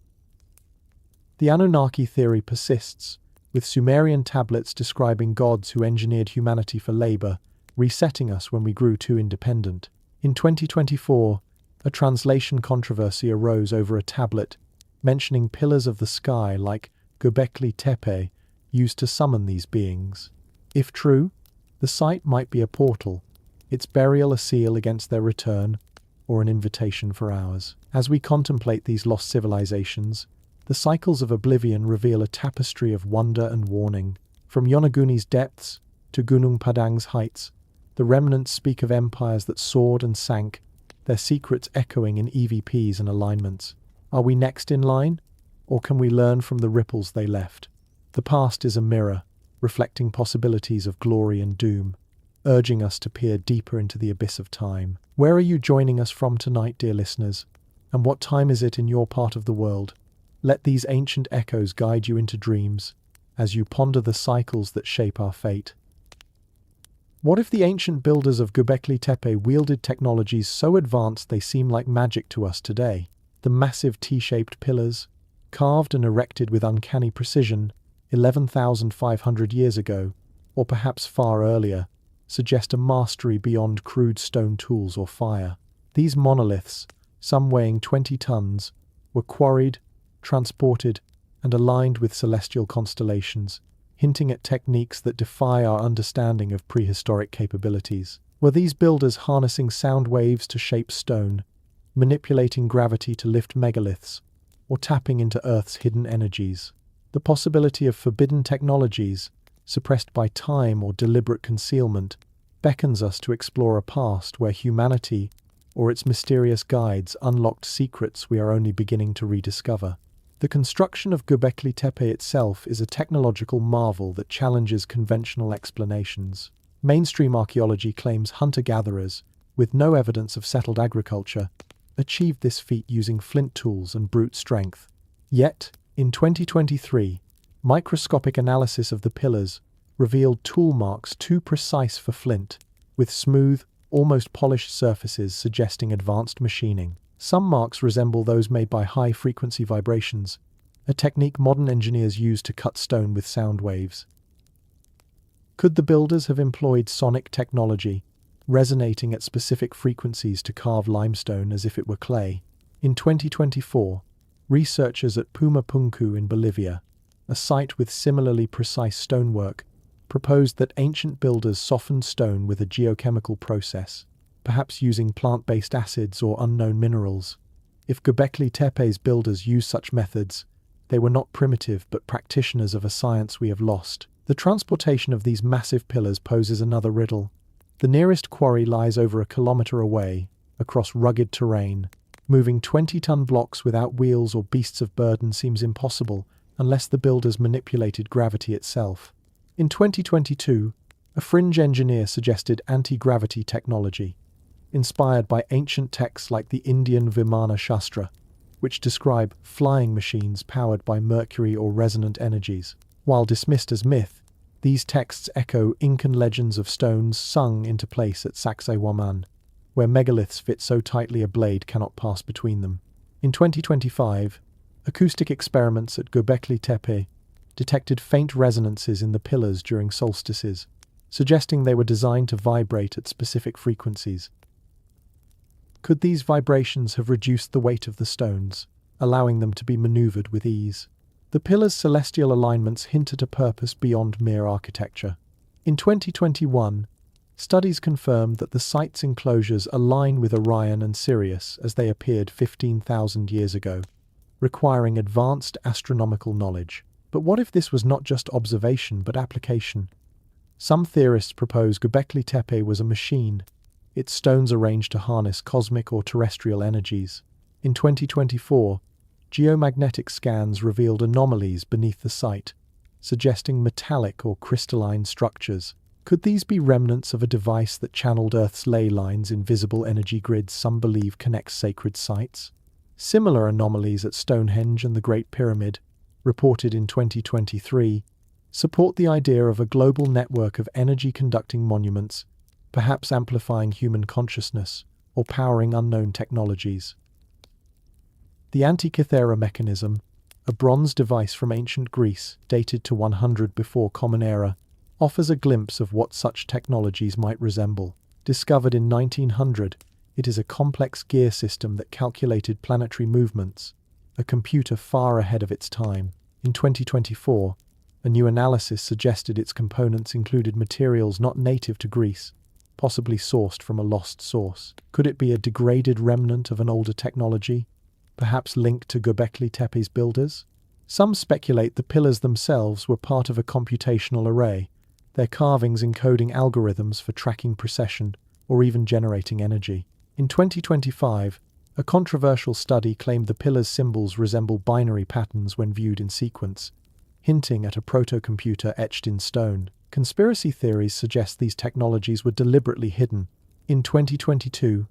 The Anunnaki theory persists, with Sumerian tablets describing gods who engineered humanity for labor, resetting us when we grew too independent. In 2024, a translation controversy arose over a tablet mentioning pillars of the sky like Göbekli Tepe used to summon these beings. If true, the site might be a portal, its burial a seal against their return, or an invitation for ours. As we contemplate these lost civilizations, the cycles of Oblivion reveal a tapestry of wonder and warning. From Yonaguni's depths to Gunung Padang's heights, the remnants speak of empires that soared and sank, their secrets echoing in EVPs and alignments. Are we next in line, or can we learn from the ripples they left? The past is a mirror, reflecting possibilities of glory and doom, urging us to peer deeper into the abyss of time. Where are you joining us from tonight, dear listeners? And what time is it in your part of the world? Let these ancient echoes guide you into dreams, as you ponder the cycles that shape our fate. What if the ancient builders of Göbekli Tepe wielded technologies so advanced they seem like magic to us today? The massive T-shaped pillars, carved and erected with uncanny precision, 11,500 years ago, or perhaps far earlier, suggest a mastery beyond crude stone tools or fire. These monoliths, some weighing 20 tons, were quarried, transported, and aligned with celestial constellations, hinting at techniques that defy our understanding of prehistoric capabilities. Were these builders harnessing sound waves to shape stone, manipulating gravity to lift megaliths, or tapping into Earth's hidden energies? The possibility of forbidden technologies, suppressed by time or deliberate concealment, beckons us to explore a past where humanity, or its mysterious guides, unlocked secrets we are only beginning to rediscover. The construction of Göbekli Tepe itself is a technological marvel that challenges conventional explanations. Mainstream archaeology claims hunter-gatherers, with no evidence of settled agriculture, achieved this feat using flint tools and brute strength. Yet, in 2023, microscopic analysis of the pillars revealed tool marks too precise for flint, with smooth, almost polished surfaces suggesting advanced machining. Some marks resemble those made by high-frequency vibrations, a technique modern engineers use to cut stone with sound waves. Could the builders have employed sonic technology, resonating at specific frequencies to carve limestone as if it were clay? In 2024, researchers at Pumapunku in Bolivia, a site with similarly precise stonework, proposed that ancient builders softened stone with a geochemical process, perhaps using plant-based acids or unknown minerals. If Göbekli Tepe's builders used such methods, they were not primitive but practitioners of a science we have lost. The transportation of these massive pillars poses another riddle. The nearest quarry lies over a kilometer away, across rugged terrain. Moving 20-ton blocks without wheels or beasts of burden seems impossible unless the builders manipulated gravity itself. In 2022, a fringe engineer suggested anti-gravity technology, inspired by ancient texts like the Indian Vimana Shastra, which describe flying machines powered by mercury or resonant energies. While dismissed as myth, these texts echo Incan legends of stones sung into place at Sacsayhuaman, where megaliths fit so tightly a blade cannot pass between them. In 2025, acoustic experiments at Göbekli Tepe detected faint resonances in the pillars during solstices, suggesting they were designed to vibrate at specific frequencies. Could these vibrations have reduced the weight of the stones, allowing them to be maneuvered with ease? The pillars' celestial alignments hint at a purpose beyond mere architecture. In 2021, studies confirmed that the site's enclosures align with Orion and Sirius as they appeared 15,000 years ago, requiring advanced astronomical knowledge. But what if this was not just observation but application? Some theorists propose Göbekli Tepe was a machine, its stones arranged to harness cosmic or terrestrial energies. In 2024, geomagnetic scans revealed anomalies beneath the site, suggesting metallic or crystalline structures. Could these be remnants of a device that channeled Earth's ley lines in visible energy grids some believe connects sacred sites? Similar anomalies at Stonehenge and the Great Pyramid, reported in 2023, support the idea of a global network of energy-conducting monuments, perhaps amplifying human consciousness or powering unknown technologies. The Antikythera mechanism, a bronze device from ancient Greece dated to 100 before Common Era, offers a glimpse of what such technologies might resemble. Discovered in 1900, it is a complex gear system that calculated planetary movements, a computer far ahead of its time. In 2024, a new analysis suggested its components included materials not native to Greece, possibly sourced from a lost source. Could it be a degraded remnant of an older technology, perhaps linked to Göbekli Tepe's builders? Some speculate the pillars themselves were part of a computational array, their carvings encoding algorithms for tracking precession or even generating energy. In 2025, a controversial study claimed the pillars' symbols resemble binary patterns when viewed in sequence, hinting at a proto-computer etched in stone. Conspiracy theories suggest these technologies were deliberately hidden. In 2022,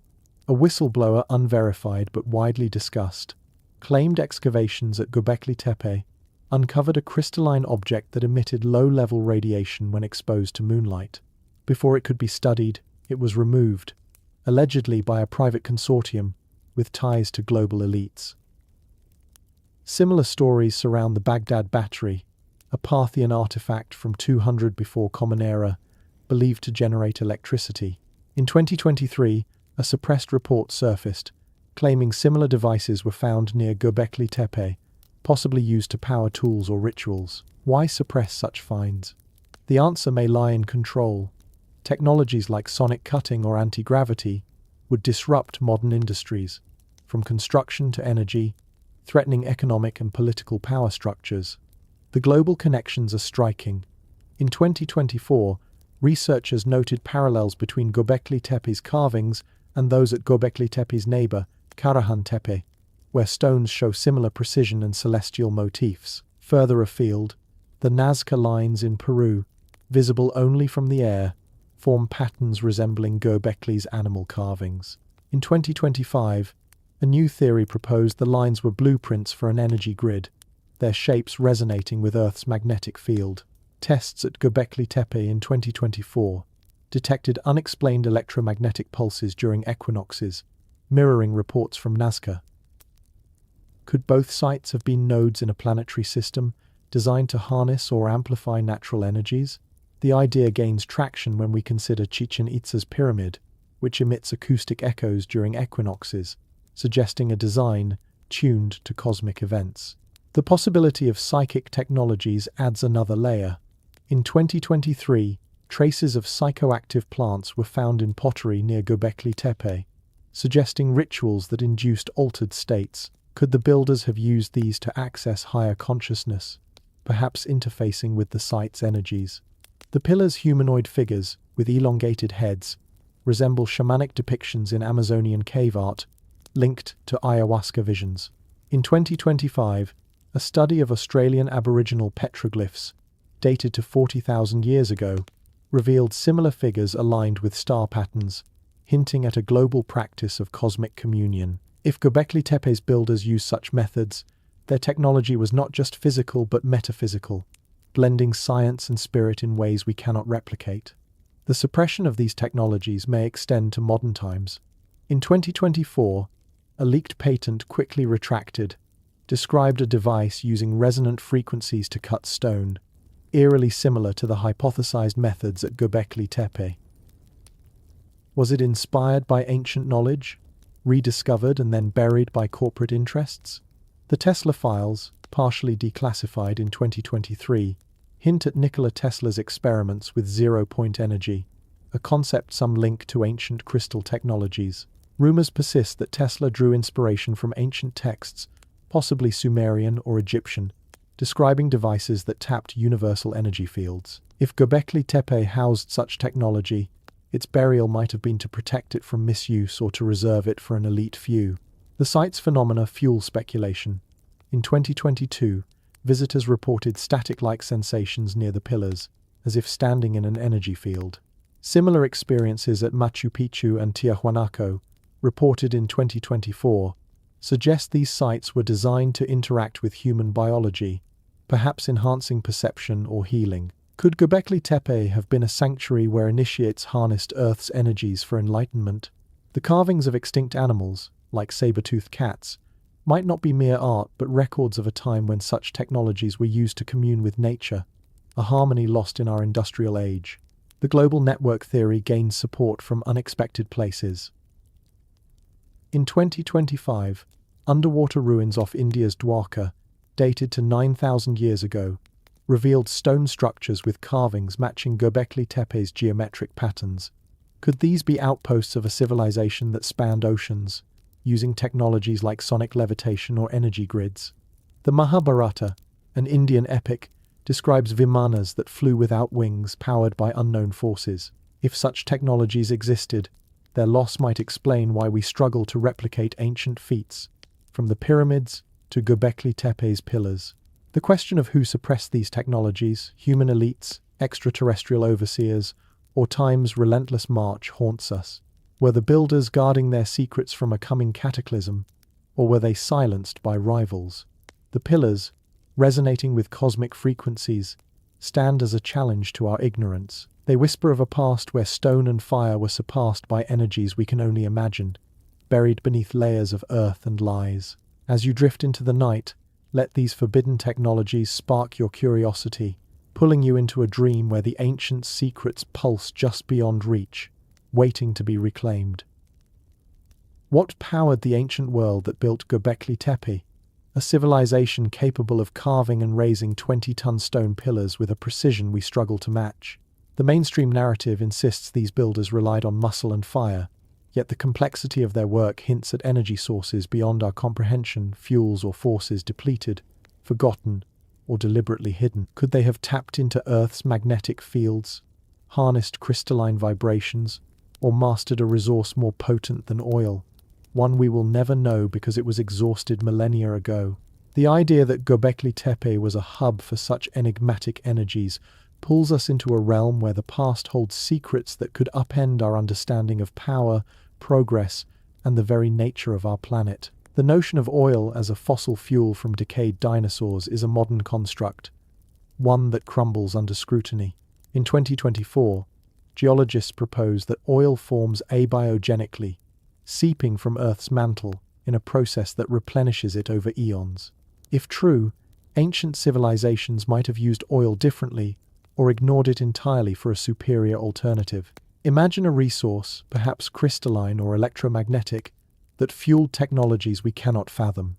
a whistleblower, unverified but widely discussed, claimed excavations at Göbekli Tepe uncovered a crystalline object that emitted low-level radiation when exposed to moonlight. Before it could be studied, it was removed, allegedly by a private consortium with ties to global elites. Similar stories surround the Baghdad Battery, a Parthian artifact from 200 before Common Era, believed to generate electricity. In 2023, a suppressed report surfaced, claiming similar devices were found near Göbekli Tepe, possibly used to power tools or rituals. Why suppress such finds? The answer may lie in control. Technologies like sonic cutting or anti-gravity would disrupt modern industries, from construction to energy, threatening economic and political power structures. The global connections are striking. In 2024, researchers noted parallels between Göbekli Tepe's carvings and those at Göbekli Tepe's neighbor, Karahan Tepe, where stones show similar precision and celestial motifs. Further afield, the Nazca lines in Peru, visible only from the air, form patterns resembling Göbekli's animal carvings. In 2025, a new theory proposed the lines were blueprints for an energy grid, their shapes resonating with Earth's magnetic field. Tests at Göbekli Tepe in 2024 detected unexplained electromagnetic pulses during equinoxes, mirroring reports from Nazca. Could both sites have been nodes in a planetary system designed to harness or amplify natural energies? The idea gains traction when we consider Chichen Itza's pyramid, which emits acoustic echoes during equinoxes, suggesting a design tuned to cosmic events. The possibility of psychic technologies adds another layer. In 2023, traces of psychoactive plants were found in pottery near Göbekli Tepe, suggesting rituals that induced altered states. Could the builders have used these to access higher consciousness, perhaps interfacing with the site's energies? The pillars' humanoid figures, with elongated heads, resemble shamanic depictions in Amazonian cave art, linked to ayahuasca visions. In 2025, a study of Australian Aboriginal petroglyphs, dated to 40,000 years ago, revealed similar figures aligned with star patterns, hinting at a global practice of cosmic communion. If Göbekli Tepe's builders used such methods, their technology was not just physical but metaphysical, blending science and spirit in ways we cannot replicate. The suppression of these technologies may extend to modern times. In 2024, a leaked patent quickly retracted, described a device using resonant frequencies to cut stone, eerily similar to the hypothesized methods at Göbekli Tepe. Was it inspired by ancient knowledge, rediscovered and then buried by corporate interests? The Tesla files, partially declassified in 2023, hint at Nikola Tesla's experiments with zero-point energy, a concept some link to ancient crystal technologies. Rumors persist that Tesla drew inspiration from ancient texts, possibly Sumerian or Egyptian, describing devices that tapped universal energy fields. If Göbekli Tepe housed such technology, its burial might have been to protect it from misuse or to reserve it for an elite few. The site's phenomena fuel speculation. In 2022, visitors reported static-like sensations near the pillars, as if standing in an energy field. Similar experiences at Machu Picchu and Tiahuanaco, reported in 2024, suggest these sites were designed to interact with human biology, perhaps enhancing perception or healing. Could Göbekli Tepe have been a sanctuary where initiates harnessed Earth's energies for enlightenment? The carvings of extinct animals, like saber-toothed cats, might not be mere art but records of a time when such technologies were used to commune with nature, a harmony lost in our industrial age. The global network theory gains support from unexpected places. In 2025, underwater ruins off India's Dwarka, dated to 9,000 years ago, revealed stone structures with carvings matching Göbekli Tepe's geometric patterns. Could these be outposts of a civilization that spanned oceans, using technologies like sonic levitation or energy grids? The Mahabharata, an Indian epic, describes vimanas that flew without wings, powered by unknown forces. If such technologies existed, their loss might explain why we struggle to replicate ancient feats, from the pyramids to Göbekli Tepe's pillars. The question of who suppressed these technologies, human elites, extraterrestrial overseers, or time's relentless march, haunts us. Were the builders guarding their secrets from a coming cataclysm, or were they silenced by rivals? The pillars, resonating with cosmic frequencies, stand as a challenge to our ignorance. They whisper of a past where stone and fire were surpassed by energies we can only imagine, buried beneath layers of earth and lies. As you drift into the night, let these forbidden technologies spark your curiosity, pulling you into a dream where the ancient secrets pulse just beyond reach, waiting to be reclaimed. What powered the ancient world that built Göbekli Tepe? A civilization capable of carving and raising 20-ton stone pillars with a precision we struggle to match. The mainstream narrative insists these builders relied on muscle and fire, yet the complexity of their work hints at energy sources beyond our comprehension, fuels or forces depleted, forgotten, or deliberately hidden. Could they have tapped into Earth's magnetic fields, harnessed crystalline vibrations, or mastered a resource more potent than oil, one we will never know because it was exhausted millennia ago? The idea that Göbekli Tepe was a hub for such enigmatic energies pulls us into a realm where the past holds secrets that could upend our understanding of power, progress, and the very nature of our planet. The notion of oil as a fossil fuel from decayed dinosaurs is a modern construct, one that crumbles under scrutiny. In 2024, geologists propose that oil forms abiogenically, seeping from Earth's mantle in a process that replenishes it over eons. If true, ancient civilizations might have used oil differently or ignored it entirely for a superior alternative. Imagine a resource, perhaps crystalline or electromagnetic, that fueled technologies we cannot fathom.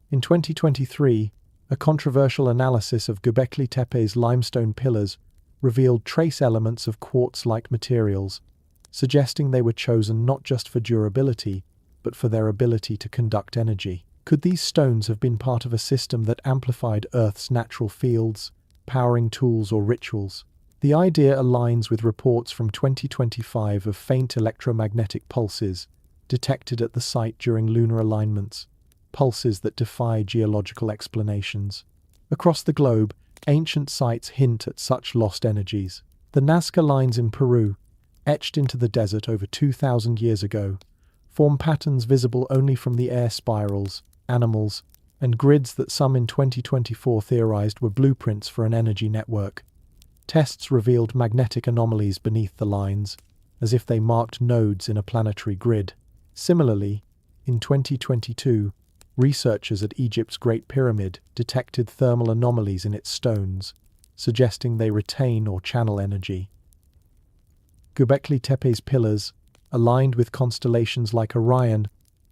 In 2023, a controversial analysis of Göbekli Tepe's limestone pillars revealed trace elements of quartz-like materials, suggesting they were chosen not just for durability, but for their ability to conduct energy. Could these stones have been part of a system that amplified Earth's natural fields, powering tools or rituals? The idea aligns with reports from 2025 of faint electromagnetic pulses detected at the site during lunar alignments, pulses that defy geological explanations. Across the globe, ancient sites hint at such lost energies. The Nazca lines in Peru, etched into the desert over 2,000 years ago, form patterns visible only from the air spirals, animals, and grids that some in 2024 theorized were blueprints for an energy network. Tests revealed magnetic anomalies beneath the lines, as if they marked nodes in a planetary grid. Similarly, in 2022, Researchers at Egypt's Great Pyramid detected thermal anomalies in its stones, suggesting they retain or channel energy. Göbekli Tepe's pillars, aligned with constellations like Orion,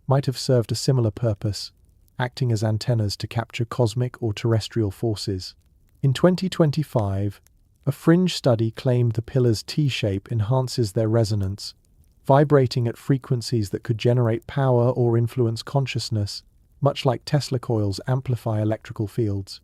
might have served a similar purpose, acting as antennas to capture cosmic or terrestrial forces. In 2025, a fringe study claimed the pillar's T-shape enhances their resonance, vibrating at frequencies that could generate power or influence consciousness, much like Tesla coils amplify electrical fields.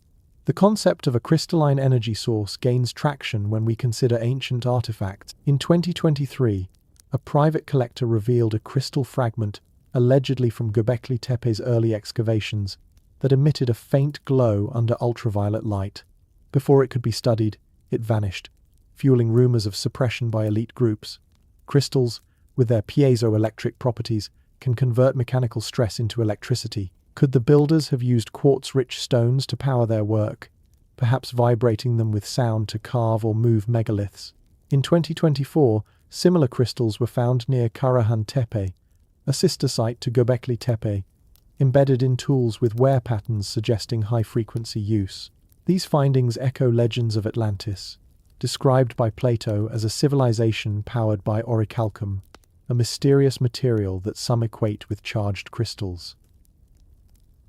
The concept of a crystalline energy source gains traction when we consider ancient artifacts. In 2023, a private collector revealed a crystal fragment, allegedly from Göbekli Tepe's early excavations, that emitted a faint glow under ultraviolet light. Before it could be studied, it vanished, fueling rumors of suppression by elite groups. Crystals, with their piezoelectric properties, can convert mechanical stress into electricity. Could the builders have used quartz-rich stones to power their work, perhaps vibrating them with sound to carve or move megaliths? In 2024, similar crystals were found near Karahan Tepe, a sister site to Göbekli Tepe, embedded in tools with wear patterns suggesting high-frequency use. These findings echo legends of Atlantis, described by Plato as a civilization powered by orichalcum, a mysterious material that some equate with charged crystals.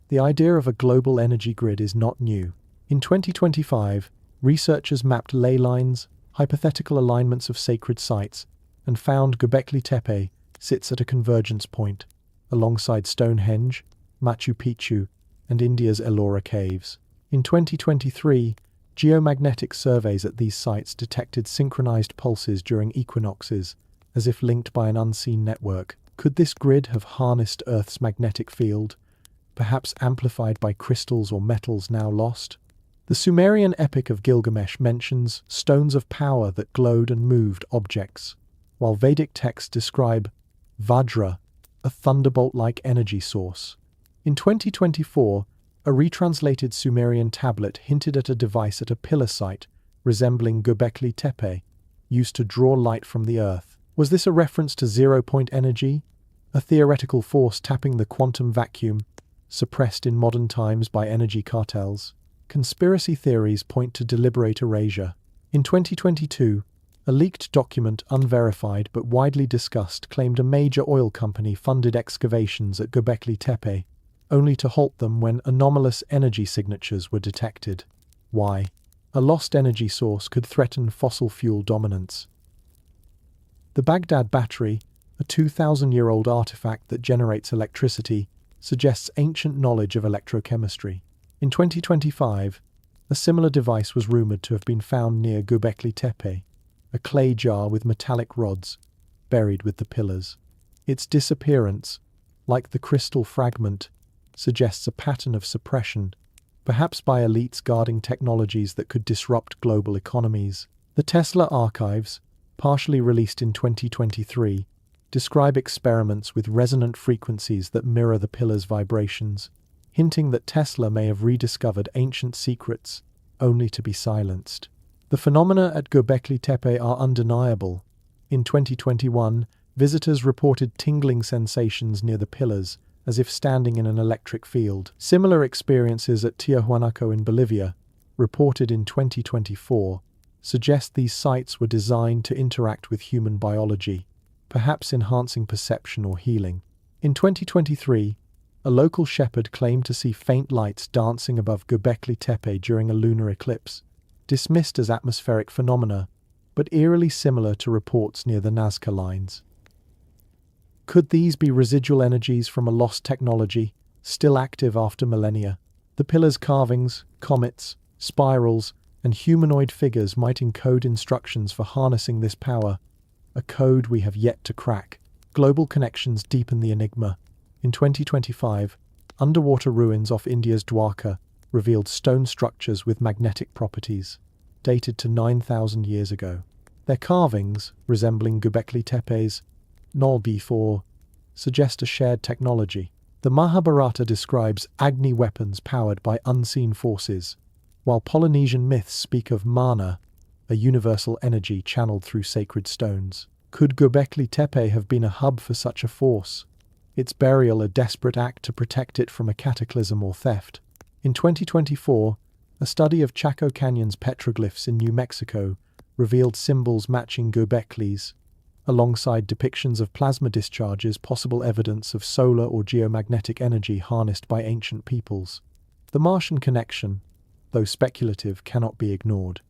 The idea of a global energy grid is not new. In 2025, researchers mapped ley lines, hypothetical alignments of sacred sites, and found Göbekli Tepe sits at a convergence point, alongside Stonehenge, Machu Picchu, and India's Ellora caves. In 2023, geomagnetic surveys at these sites detected synchronized pulses during equinoxes, as if linked by an unseen network. Could this grid have harnessed Earth's magnetic field, perhaps amplified by crystals or metals now lost? The Sumerian epic of Gilgamesh mentions stones of power that glowed and moved objects, while Vedic texts describe Vajra, a thunderbolt-like energy source. In 2024, a retranslated Sumerian tablet hinted at a device at a pillar site resembling Göbekli Tepe, used to draw light from the earth. Was this a reference to zero-point energy, a theoretical force tapping the quantum vacuum, suppressed in modern times by energy cartels? Conspiracy theories point to deliberate erasure. In 2022, a leaked document, unverified but widely discussed, claimed a major oil company funded excavations at Göbekli Tepe, only to halt them when anomalous energy signatures were detected. Why? A lost energy source could threaten fossil fuel dominance. The Baghdad battery, a 2,000-year-old artifact that generates electricity, suggests ancient knowledge of electrochemistry. In 2025, a similar device was rumored to have been found near Göbekli Tepe, a clay jar with metallic rods, buried with the pillars. Its disappearance, like the crystal fragment, suggests a pattern of suppression, perhaps by elites guarding technologies that could disrupt global economies. The Tesla archives, partially released in 2023, describe experiments with resonant frequencies that mirror the pillar's vibrations, hinting that Tesla may have rediscovered ancient secrets, only to be silenced. The phenomena at Göbekli Tepe are undeniable. In 2021, visitors reported tingling sensations near the pillars, as if standing in an electric field. Similar experiences at Tiahuanaco in Bolivia, reported in 2024, suggest these sites were designed to interact with human biology, perhaps enhancing perception or healing. In 2023, a local shepherd claimed to see faint lights dancing above Göbekli Tepe during a lunar eclipse, dismissed as atmospheric phenomena, but eerily similar to reports near the Nazca lines. Could these be residual energies from a lost technology, still active after millennia? The pillar's carvings, comets, spirals, and humanoid figures might encode instructions for harnessing this power, a code we have yet to crack. Global connections deepen the enigma. In 2025, underwater ruins off India's Dwarka revealed stone structures with magnetic properties, dated to 9,000 years ago. Their carvings, resembling Göbekli Tepe's Nol B4, suggest a shared technology. The Mahabharata describes Agni weapons powered by unseen forces, while Polynesian myths speak of mana, a universal energy channeled through sacred stones. Could Göbekli Tepe have been a hub for such a force, its burial a desperate act to protect it from a cataclysm or theft. In 2024, a study of Chaco Canyon's petroglyphs in New Mexico revealed symbols matching Göbekli's, alongside depictions of plasma discharges, possible evidence of solar or geomagnetic energy harnessed by ancient peoples. The Martian connection, though speculative, cannot be ignored.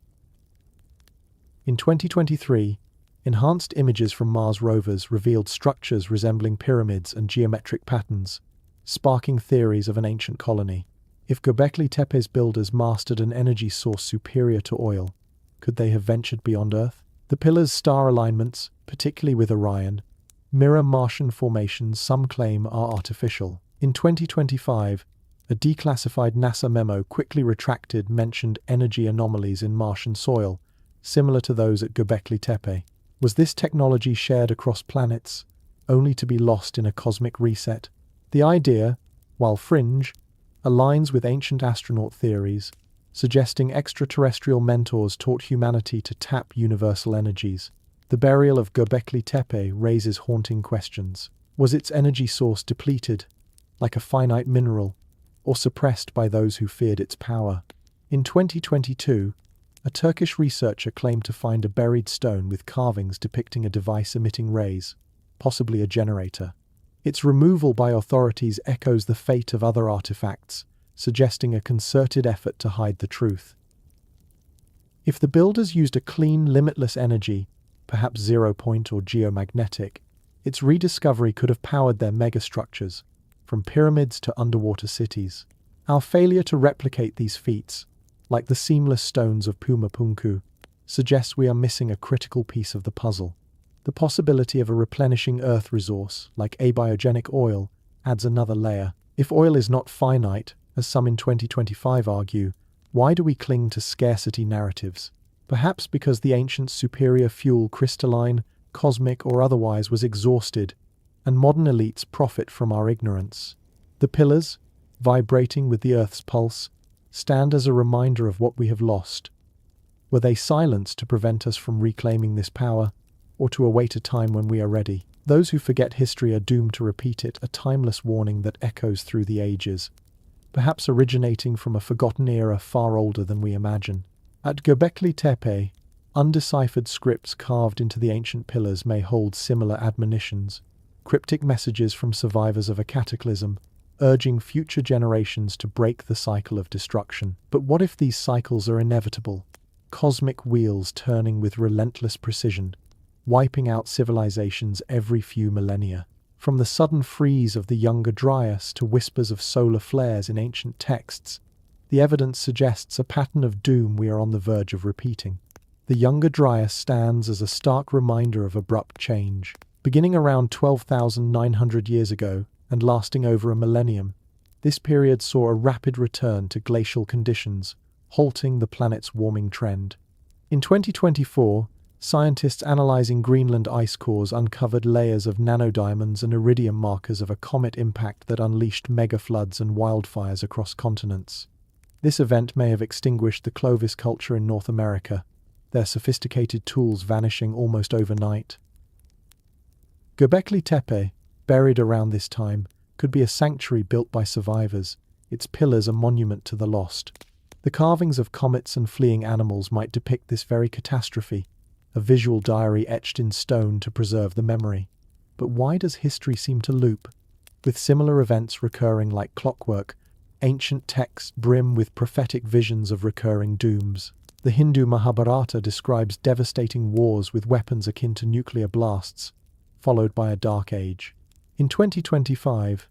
In 2023, enhanced images from Mars rovers revealed structures resembling pyramids and geometric patterns, sparking theories of an ancient colony. If Göbekli Tepe's builders mastered an energy source superior to oil, could they have ventured beyond Earth? The pillars' star alignments, particularly with Orion, mirror Martian formations some claim are artificial. In 2025, a declassified NASA memo quickly retracted mentioned energy anomalies in Martian soil, similar to those at Göbekli Tepe. Was this technology shared across planets, only to be lost in a cosmic reset? The idea, while fringe, aligns with ancient astronaut theories, suggesting extraterrestrial mentors taught humanity to tap universal energies. The burial of Göbekli Tepe raises haunting questions. Was its energy source depleted, like a finite mineral, or suppressed by those who feared its power? In 2022, a Turkish researcher claimed to find a buried stone with carvings depicting a device emitting rays, possibly a generator. Its removal by authorities echoes the fate of other artifacts, suggesting a concerted effort to hide the truth. If the builders used a clean, limitless energy, perhaps zero-point or geomagnetic, its rediscovery could have powered their megastructures, from pyramids to underwater cities. Our failure to replicate these feats, like the seamless stones of Pumapunku, suggests we are missing a critical piece of the puzzle. The possibility of a replenishing Earth resource, like abiogenic oil, adds another layer. If oil is not finite, as some in 2025 argue, why do we cling to scarcity narratives? Perhaps because the ancient superior fuel, crystalline, cosmic or otherwise, was exhausted, and modern elites profit from our ignorance. The pillars, vibrating with the Earth's pulse, stand as a reminder of what we have lost. Were they silenced to prevent us from reclaiming this power, or to await a time when we are ready? Those who forget history are doomed to repeat it, a timeless warning that echoes through the ages, perhaps originating from a forgotten era far older than we imagine. At Göbekli Tepe, undeciphered scripts carved into the ancient pillars may hold similar admonitions, cryptic messages from survivors of a cataclysm, urging future generations to break the cycle of destruction. But what if these cycles are inevitable? Cosmic wheels turning with relentless precision, wiping out civilizations every few millennia. From the sudden freeze of the younger Dryas to whispers of solar flares in ancient texts, the evidence suggests a pattern of doom we are on the verge of repeating. The younger Dryas stands as a stark reminder of abrupt change. Beginning around 12,900 years ago and lasting over a millennium, this period saw a rapid return to glacial conditions, halting the planet's warming trend. In 2024, scientists analyzing Greenland ice cores uncovered layers of nanodiamonds and iridium, markers of a comet impact that unleashed megafloods and wildfires across continents. This event may have extinguished the Clovis culture in North America, their sophisticated tools vanishing almost overnight. Göbekli Tepe, buried around this time, could be a sanctuary built by survivors, its pillars a monument to the lost. The carvings of comets and fleeing animals might depict this very catastrophe, a visual diary etched in stone to preserve the memory. But why does history seem to loop? With similar events recurring like clockwork, ancient texts brim with prophetic visions of recurring dooms. The Hindu Mahabharata describes devastating wars with weapons akin to nuclear blasts, followed by a dark age. In 2025,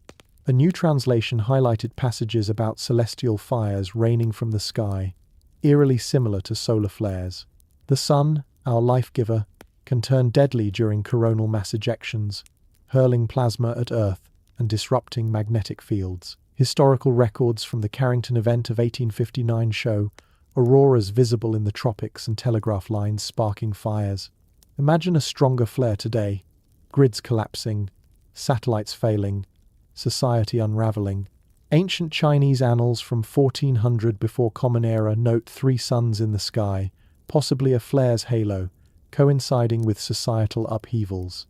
a new translation highlighted passages about celestial fires raining from the sky, eerily similar to solar flares. The sun, our life-giver, can turn deadly during coronal mass ejections, hurling plasma at Earth and disrupting magnetic fields. Historical records from the Carrington event of 1859 show auroras visible in the tropics and telegraph lines sparking fires. Imagine a stronger flare today, grids collapsing, satellites failing, society unraveling. Ancient Chinese annals from 1400 before Common Era note 3 suns in the sky, possibly a flare's halo, coinciding with societal upheavals.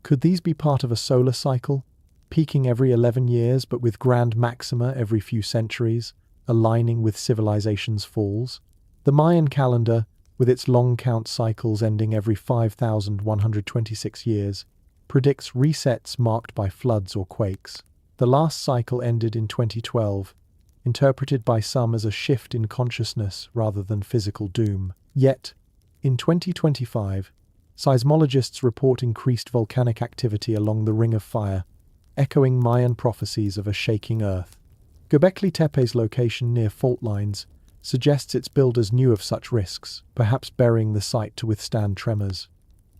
Could these be part of a solar cycle, peaking every 11 years but with grand maxima every few centuries, aligning with civilization's falls? The Mayan calendar, with its long count cycles ending every 5,126 years, predicts resets marked by floods or quakes. The last cycle ended in 2012, interpreted by some as a shift in consciousness rather than physical doom. Yet, in 2025, seismologists report increased volcanic activity along the Ring of Fire, echoing Mayan prophecies of a shaking Earth. Göbekli Tepe's location near fault lines suggests its builders knew of such risks, perhaps burying the site to withstand tremors.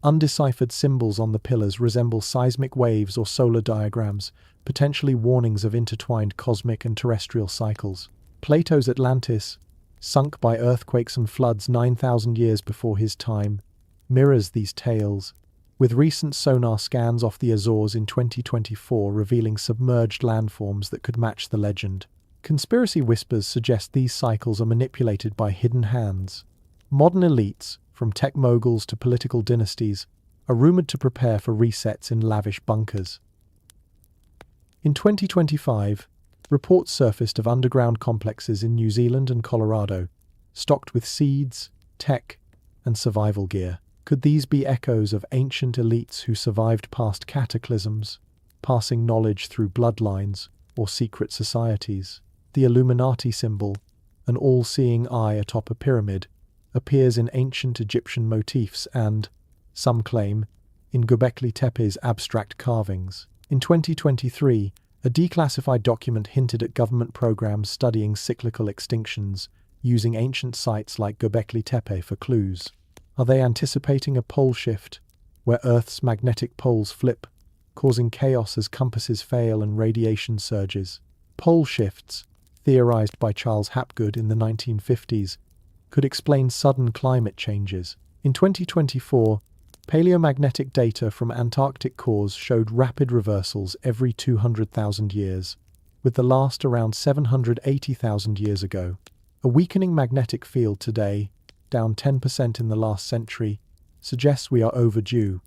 Undeciphered symbols on the pillars resemble seismic waves or solar diagrams, potentially warnings of intertwined cosmic and terrestrial cycles. Plato's Atlantis, sunk by earthquakes and floods 9,000 years before his time, mirrors these tales, with recent sonar scans off the Azores in 2024 revealing submerged landforms that could match the legend. Conspiracy whispers suggest these cycles are manipulated by hidden hands. Modern elites, from tech moguls to political dynasties, are rumored to prepare for resets in lavish bunkers. In 2025, reports surfaced of underground complexes in New Zealand and Colorado, stocked with seeds, tech, and survival gear. Could these be echoes of ancient elites who survived past cataclysms, passing knowledge through bloodlines or secret societies? The Illuminati symbol, an all-seeing eye atop a pyramid, appears in ancient Egyptian motifs and, some claim, in Göbekli Tepe's abstract carvings. In 2023, a declassified document hinted at government programs studying cyclical extinctions, using ancient sites like Göbekli Tepe for clues. Are they anticipating a pole shift, where Earth's magnetic poles flip, causing chaos as compasses fail and radiation surges? Pole shifts, theorized by Charles Hapgood in the 1950s, could explain sudden climate changes. In 2024, paleomagnetic data from Antarctic cores showed rapid reversals every 200,000 years, with the last around 780,000 years ago. A weakening magnetic field today, down 10% in the last century, suggests we are overdue.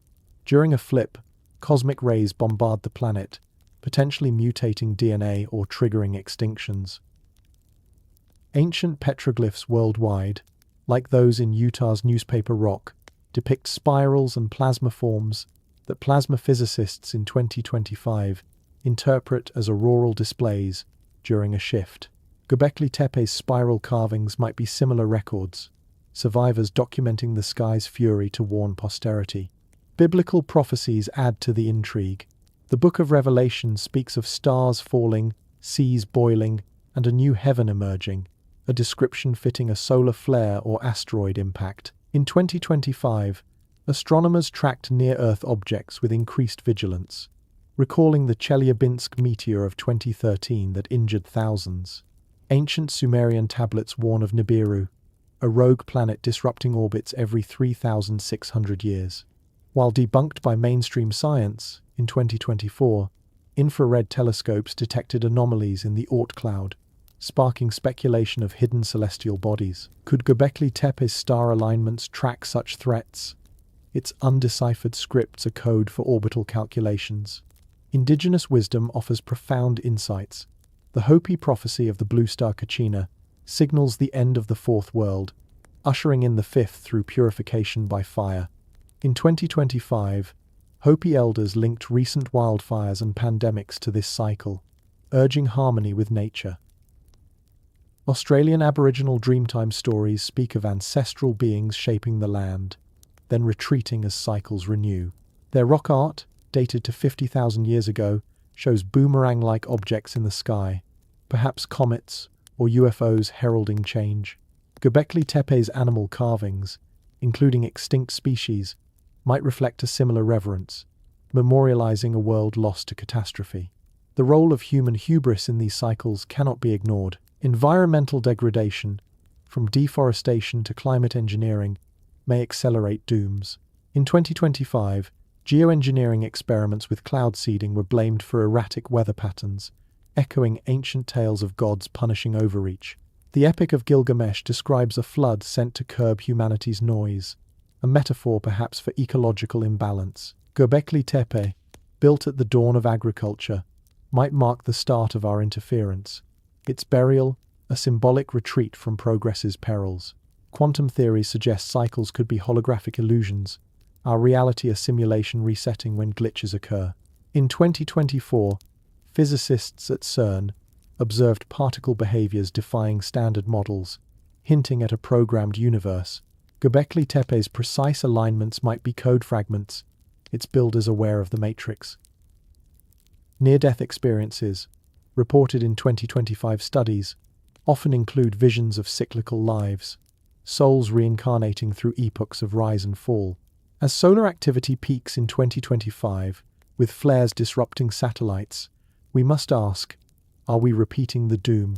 During a flip, cosmic rays bombard the planet, potentially mutating DNA or triggering extinctions. Ancient petroglyphs worldwide, like those in Utah's newspaper rock, depict spirals and plasma forms that plasma physicists in 2025 interpret as auroral displays during a shift. Göbekli Tepe's spiral carvings might be similar records, survivors documenting the sky's fury to warn posterity. Biblical prophecies add to the intrigue. The Book of Revelation speaks of stars falling, seas boiling, and a new heaven emerging, a description fitting a solar flare or asteroid impact. In 2025, astronomers tracked near-Earth objects with increased vigilance, recalling the Chelyabinsk meteor of 2013 that injured thousands. Ancient Sumerian tablets warn of Nibiru, a rogue planet disrupting orbits every 3,600 years. While debunked by mainstream science, in 2024, infrared telescopes detected anomalies in the Oort cloud, sparking speculation of hidden celestial bodies. Could Göbekli Tepe's star alignments track such threats? Its undeciphered scripts are code for orbital calculations. Indigenous wisdom offers profound insights. The Hopi prophecy of the blue star Kachina signals the end of the fourth world, ushering in the fifth through purification by fire. In 2025, Hopi elders linked recent wildfires and pandemics to this cycle, urging harmony with nature. Australian Aboriginal Dreamtime stories speak of ancestral beings shaping the land, then retreating as cycles renew. Their rock art, dated to 50,000 years ago, shows boomerang-like objects in the sky, perhaps comets or UFOs heralding change. Göbekli Tepe's animal carvings, including extinct species, might reflect a similar reverence, memorializing a world lost to catastrophe. The role of human hubris in these cycles cannot be ignored. Environmental degradation, from deforestation to climate engineering, may accelerate dooms. In 2025, geoengineering experiments with cloud seeding were blamed for erratic weather patterns, echoing ancient tales of gods punishing overreach. The Epic of Gilgamesh describes a flood sent to curb humanity's noise, a metaphor perhaps for ecological imbalance. Göbekli Tepe, built at the dawn of agriculture, might mark the start of our interference. Its burial, a symbolic retreat from progress's perils. Quantum theory suggests cycles could be holographic illusions, our reality a simulation resetting when glitches occur. In 2024, physicists at CERN observed particle behaviors defying standard models, hinting at a programmed universe. Göbekli Tepe's precise alignments might be code fragments, its builders aware of the matrix. Near-death experiences, reported in 2025 studies, often include visions of cyclical lives, souls reincarnating through epochs of rise and fall. As solar activity peaks in 2025, with flares disrupting satellites, we must ask, are we repeating the doom?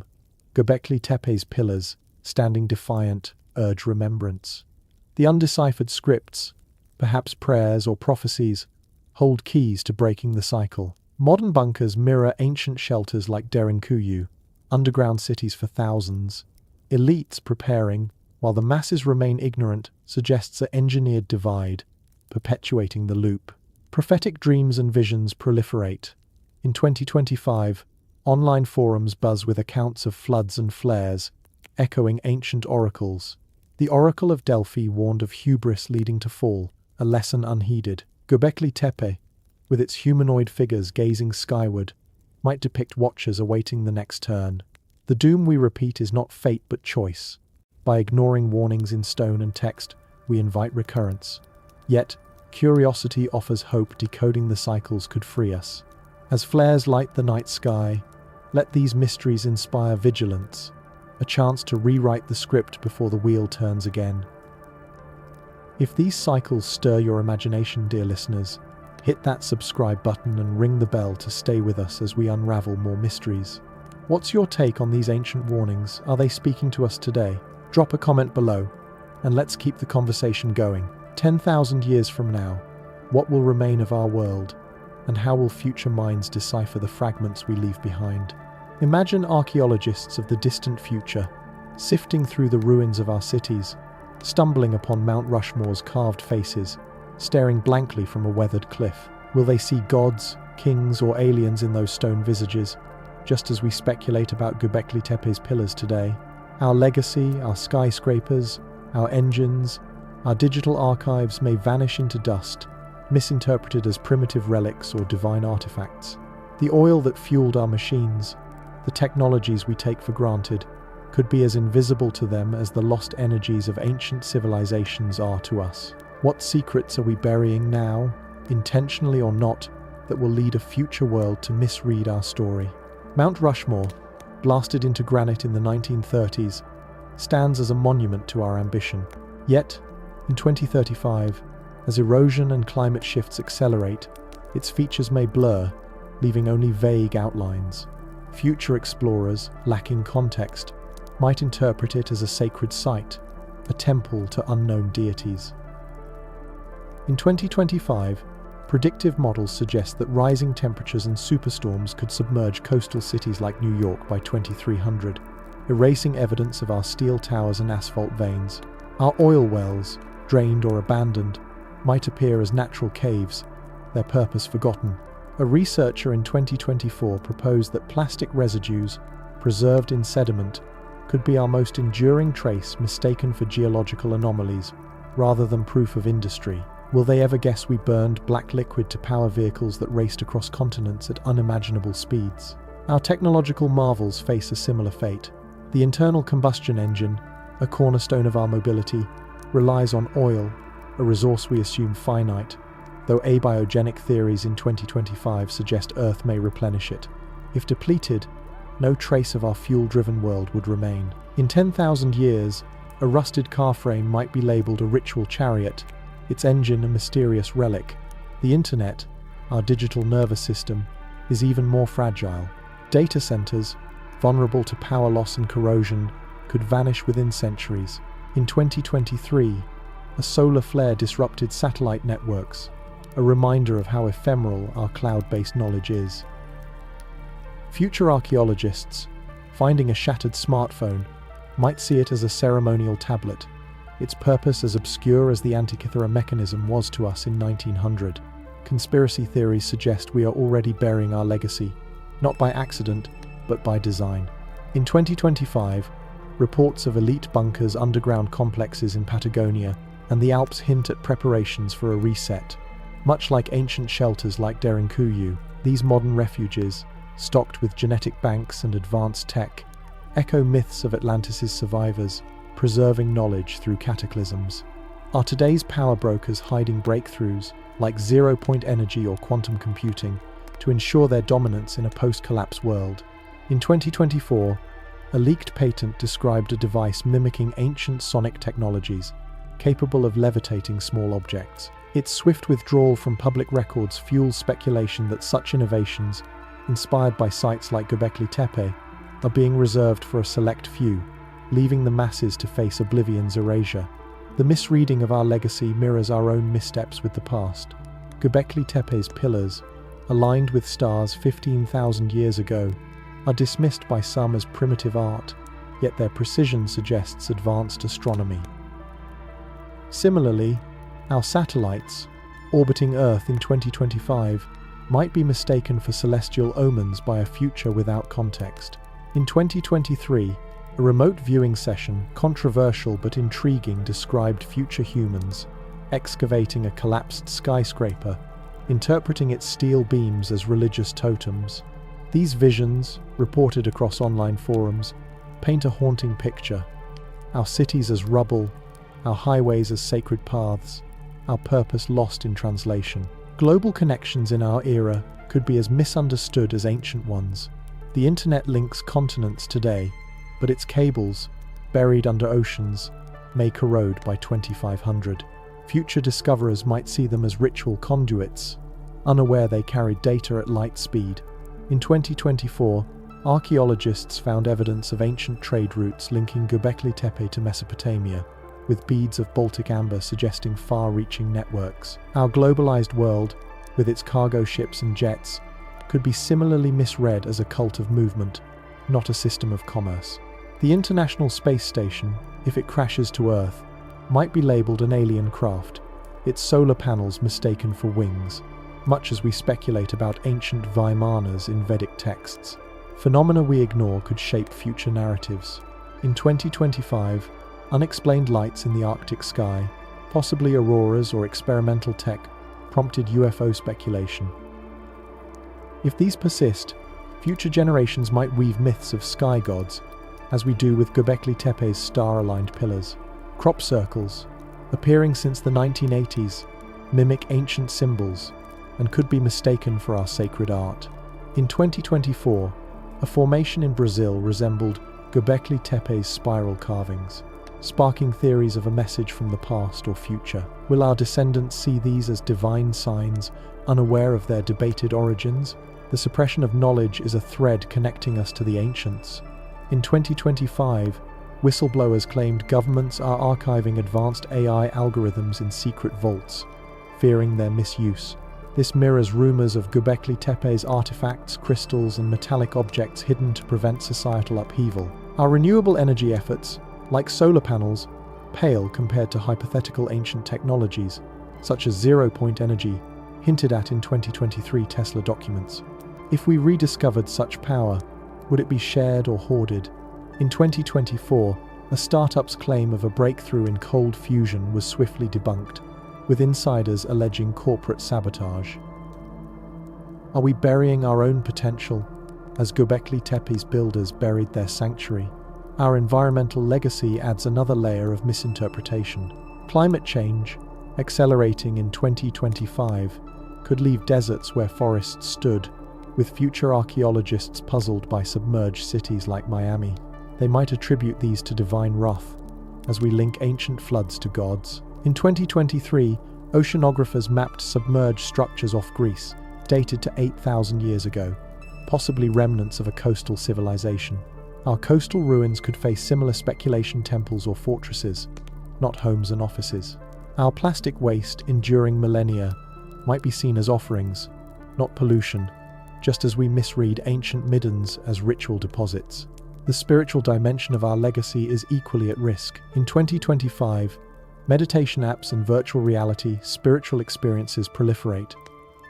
Göbekli Tepe's pillars, standing defiant, urge remembrance. The undeciphered scripts, perhaps prayers or prophecies, hold keys to breaking the cycle. Modern bunkers mirror ancient shelters like Derinkuyu, underground cities for thousands. Elites preparing, while the masses remain ignorant, suggests an engineered divide, perpetuating the loop. Prophetic dreams and visions proliferate. In 2025, online forums buzz with accounts of floods and flares, echoing ancient oracles. The Oracle of Delphi warned of hubris leading to fall, a lesson unheeded. Göbekli Tepe, with its humanoid figures gazing skyward, might depict watchers awaiting the next turn. The doom we repeat is not fate but choice. By ignoring warnings in stone and text, we invite recurrence. Yet, curiosity offers hope. Decoding the cycles could free us. As flares light the night sky, let these mysteries inspire vigilance, a chance to rewrite the script before the wheel turns again. If these cycles stir your imagination, dear listeners, hit that subscribe button and ring the bell to stay with us as we unravel more mysteries. What's your take on these ancient warnings? Are they speaking to us today? Drop a comment below, and let's keep the conversation going. 10,000 years from now, what will remain of our world, and how will future minds decipher the fragments we leave behind? Imagine archaeologists of the distant future, sifting through the ruins of our cities, stumbling upon Mount Rushmore's carved faces, staring blankly from a weathered cliff. Will they see gods, kings, or aliens in those stone visages, just as we speculate about Göbekli Tepe's pillars today? Our legacy, our skyscrapers, our engines, our digital archives may vanish into dust, misinterpreted as primitive relics or divine artifacts. The oil that fueled our machines, the technologies we take for granted, could be as invisible to them as the lost energies of ancient civilizations are to us. What secrets are we burying now, intentionally or not, that will lead a future world to misread our story? Mount Rushmore, blasted into granite in the 1930s, stands as a monument to our ambition. Yet, in 2035, as erosion and climate shifts accelerate, its features may blur, leaving only vague outlines. Future explorers, lacking context, might interpret it as a sacred site, a temple to unknown deities. In 2025, predictive models suggest that rising temperatures and superstorms could submerge coastal cities like New York by 2300, erasing evidence of our steel towers and asphalt veins. Our oil wells, drained or abandoned, might appear as natural caves, their purpose forgotten. A researcher in 2024 proposed that plastic residues, preserved in sediment, could be our most enduring trace, mistaken for geological anomalies, rather than proof of industry. Will they ever guess we burned black liquid to power vehicles that raced across continents at unimaginable speeds? Our technological marvels face a similar fate. The internal combustion engine, a cornerstone of our mobility, relies on oil, a resource we assume finite, though abiogenic theories in 2025 suggest Earth may replenish it. If depleted, no trace of our fuel-driven world would remain. In 10,000 years, a rusted car frame might be labeled a ritual chariot, its engine a mysterious relic. The internet, our digital nervous system, is even more fragile. Data centers, vulnerable to power loss and corrosion, could vanish within centuries. In 2023, a solar flare disrupted satellite networks, a reminder of how ephemeral our cloud-based knowledge is. Future archaeologists, finding a shattered smartphone, might see it as a ceremonial tablet, its purpose as obscure as the Antikythera mechanism was to us in 1900. conspiracy theories suggest we are already burying our legacy, not by accident, but by design. In 2025, reports of elite bunkers, underground complexes in Patagonia, and the Alps hint at preparations for a reset. Much like ancient shelters like Derinkuyu, these modern refuges, stocked with genetic banks and advanced tech, echo myths of Atlantis' survivors, preserving knowledge through cataclysms. Are today's power brokers hiding breakthroughs like zero-point energy or quantum computing to ensure their dominance in a post-collapse world? In 2024, a leaked patent described a device mimicking ancient sonic technologies, capable of levitating small objects. Its swift withdrawal from public records fuels speculation that such innovations, inspired by sites like Göbekli Tepe, are being reserved for a select few, leaving the masses to face Oblivion's erasure. The misreading of our legacy mirrors our own missteps with the past. Göbekli Tepe's pillars, aligned with stars 15,000 years ago, are dismissed by some as primitive art, yet their precision suggests advanced astronomy. Similarly, our satellites, orbiting Earth in 2025, might be mistaken for celestial omens by a future without context. In 2023, a remote viewing session, controversial but intriguing, described future humans excavating a collapsed skyscraper, interpreting its steel beams as religious totems. These visions, reported across online forums, paint a haunting picture. Our cities as rubble, our highways as sacred paths, our purpose lost in translation. Global connections in our era could be as misunderstood as ancient ones. The internet links continents today, but its cables, buried under oceans, may corrode by 2500. Future discoverers might see them as ritual conduits, unaware they carried data at light speed. In 2024, archaeologists found evidence of ancient trade routes linking Göbekli Tepe to Mesopotamia, with beads of Baltic amber suggesting far-reaching networks. Our globalized world, with its cargo ships and jets, could be similarly misread as a cult of movement, not a system of commerce. The International Space Station, if it crashes to Earth, might be labeled an alien craft, its solar panels mistaken for wings, much as we speculate about ancient Vimanas in Vedic texts. Phenomena we ignore could shape future narratives. In 2025, unexplained lights in the Arctic sky, possibly auroras or experimental tech, prompted UFO speculation. If these persist, future generations might weave myths of sky gods, as we do with Göbekli Tepe's star-aligned pillars. Crop circles, appearing since the 1980s, mimic ancient symbols and could be mistaken for our sacred art. In 2024, a formation in Brazil resembled Göbekli Tepe's spiral carvings, sparking theories of a message from the past or future. Will our descendants see these as divine signs, unaware of their debated origins? The suppression of knowledge is a thread connecting us to the ancients. In 2025, whistleblowers claimed governments are archiving advanced AI algorithms in secret vaults, fearing their misuse. This mirrors rumors of Göbekli Tepe's artifacts, crystals, and metallic objects hidden to prevent societal upheaval. Our renewable energy efforts, like solar panels, pale compared to hypothetical ancient technologies, such as zero-point energy, hinted at in 2023 Tesla documents. If we rediscovered such power, would it be shared or hoarded? In 2024, a startup's claim of a breakthrough in cold fusion was swiftly debunked, with insiders alleging corporate sabotage. Are we burying our own potential, as Göbekli Tepe's builders buried their sanctuary? Our environmental legacy adds another layer of misinterpretation. Climate change, accelerating in 2025, could leave deserts where forests stood, with future archaeologists puzzled by submerged cities like Miami. They might attribute these to divine wrath, as we link ancient floods to gods. In 2023, oceanographers mapped submerged structures off Greece, dated to 8,000 years ago, possibly remnants of a coastal civilization. Our coastal ruins could face similar speculation: temples or fortresses, not homes and offices. Our plastic waste, enduring millennia, might be seen as offerings, not pollution, just as we misread ancient middens as ritual deposits. The spiritual dimension of our legacy is equally at risk. In 2025, meditation apps and virtual reality spiritual experiences proliferate,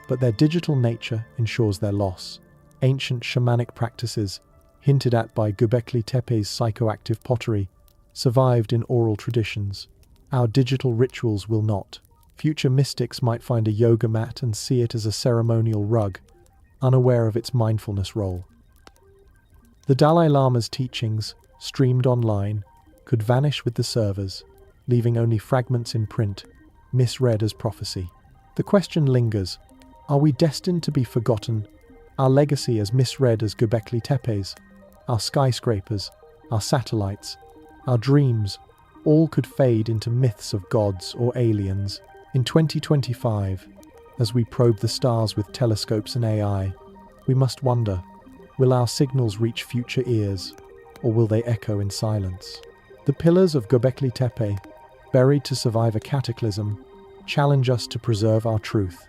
but their digital nature ensures their loss. Ancient shamanic practices, hinted at by Göbekli Tepe's psychoactive pottery, survived in oral traditions. Our digital rituals will not. Future mystics might find a yoga mat and see it as a ceremonial rug, unaware of its mindfulness role. The Dalai Lama's teachings, streamed online, could vanish with the servers, leaving only fragments in print, misread as prophecy. The question lingers: are we destined to be forgotten? Our legacy as misread as Göbekli Tepe's, our skyscrapers, our satellites, our dreams, all could fade into myths of gods or aliens. In 2025, as we probe the stars with telescopes and AI, we must wonder, will our signals reach future ears, or will they echo in silence? The pillars of Göbekli Tepe, buried to survive a cataclysm, challenge us to preserve our truth.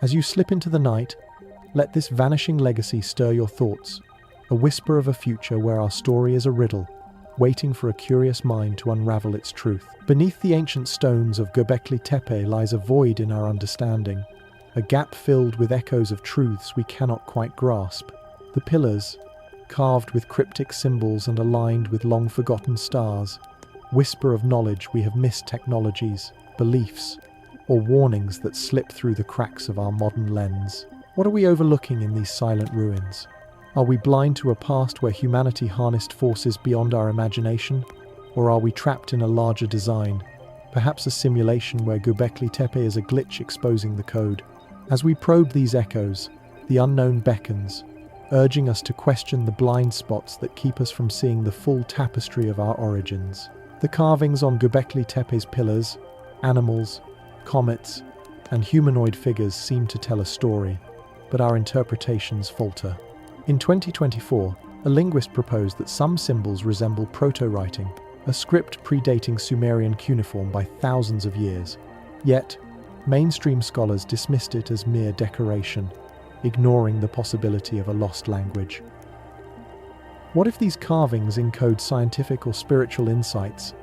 As you slip into the night, let this vanishing legacy stir your thoughts, a whisper of a future where our story is a riddle, waiting for a curious mind to unravel its truth. Beneath the ancient stones of Göbekli Tepe lies a void in our understanding, a gap filled with echoes of truths we cannot quite grasp. The pillars, carved with cryptic symbols and aligned with long-forgotten stars, whisper of knowledge we have missed, technologies, beliefs, or warnings that slip through the cracks of our modern lens. What are we overlooking in these silent ruins? Are we blind to a past where humanity harnessed forces beyond our imagination? Or are we trapped in a larger design, perhaps a simulation where Göbekli Tepe is a glitch exposing the code? As we probe these echoes, the unknown beckons, urging us to question the blind spots that keep us from seeing the full tapestry of our origins. The carvings on Göbekli Tepe's pillars, animals, comets, and humanoid figures seem to tell a story, but our interpretations falter. In 2024, a linguist proposed that some symbols resemble proto-writing, a script predating Sumerian cuneiform by thousands of years. Yet, mainstream scholars dismissed it as mere decoration, ignoring the possibility of a lost language. What if these carvings encode scientific or spiritual insights,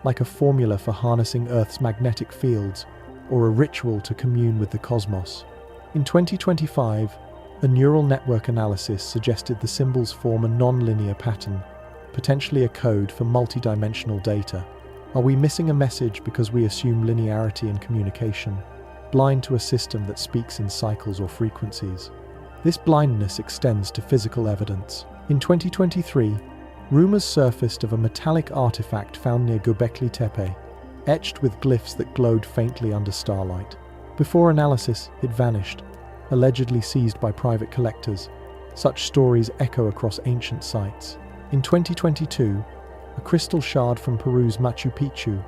like a formula for harnessing Earth's magnetic fields, or a ritual to commune with the cosmos? In 2025, a neural network analysis suggested the symbols form a non-linear pattern, potentially a code for multidimensional data. Are we missing a message because we assume linearity in communication, blind to a system that speaks in cycles or frequencies? This blindness extends to physical evidence. In 2023, rumors surfaced of a metallic artifact found near Göbekli Tepe, etched with glyphs that glowed faintly under starlight. Before analysis, it vanished, allegedly seized by private collectors. Such stories echo across ancient sites. In 2022, a crystal shard from Peru's Machu Picchu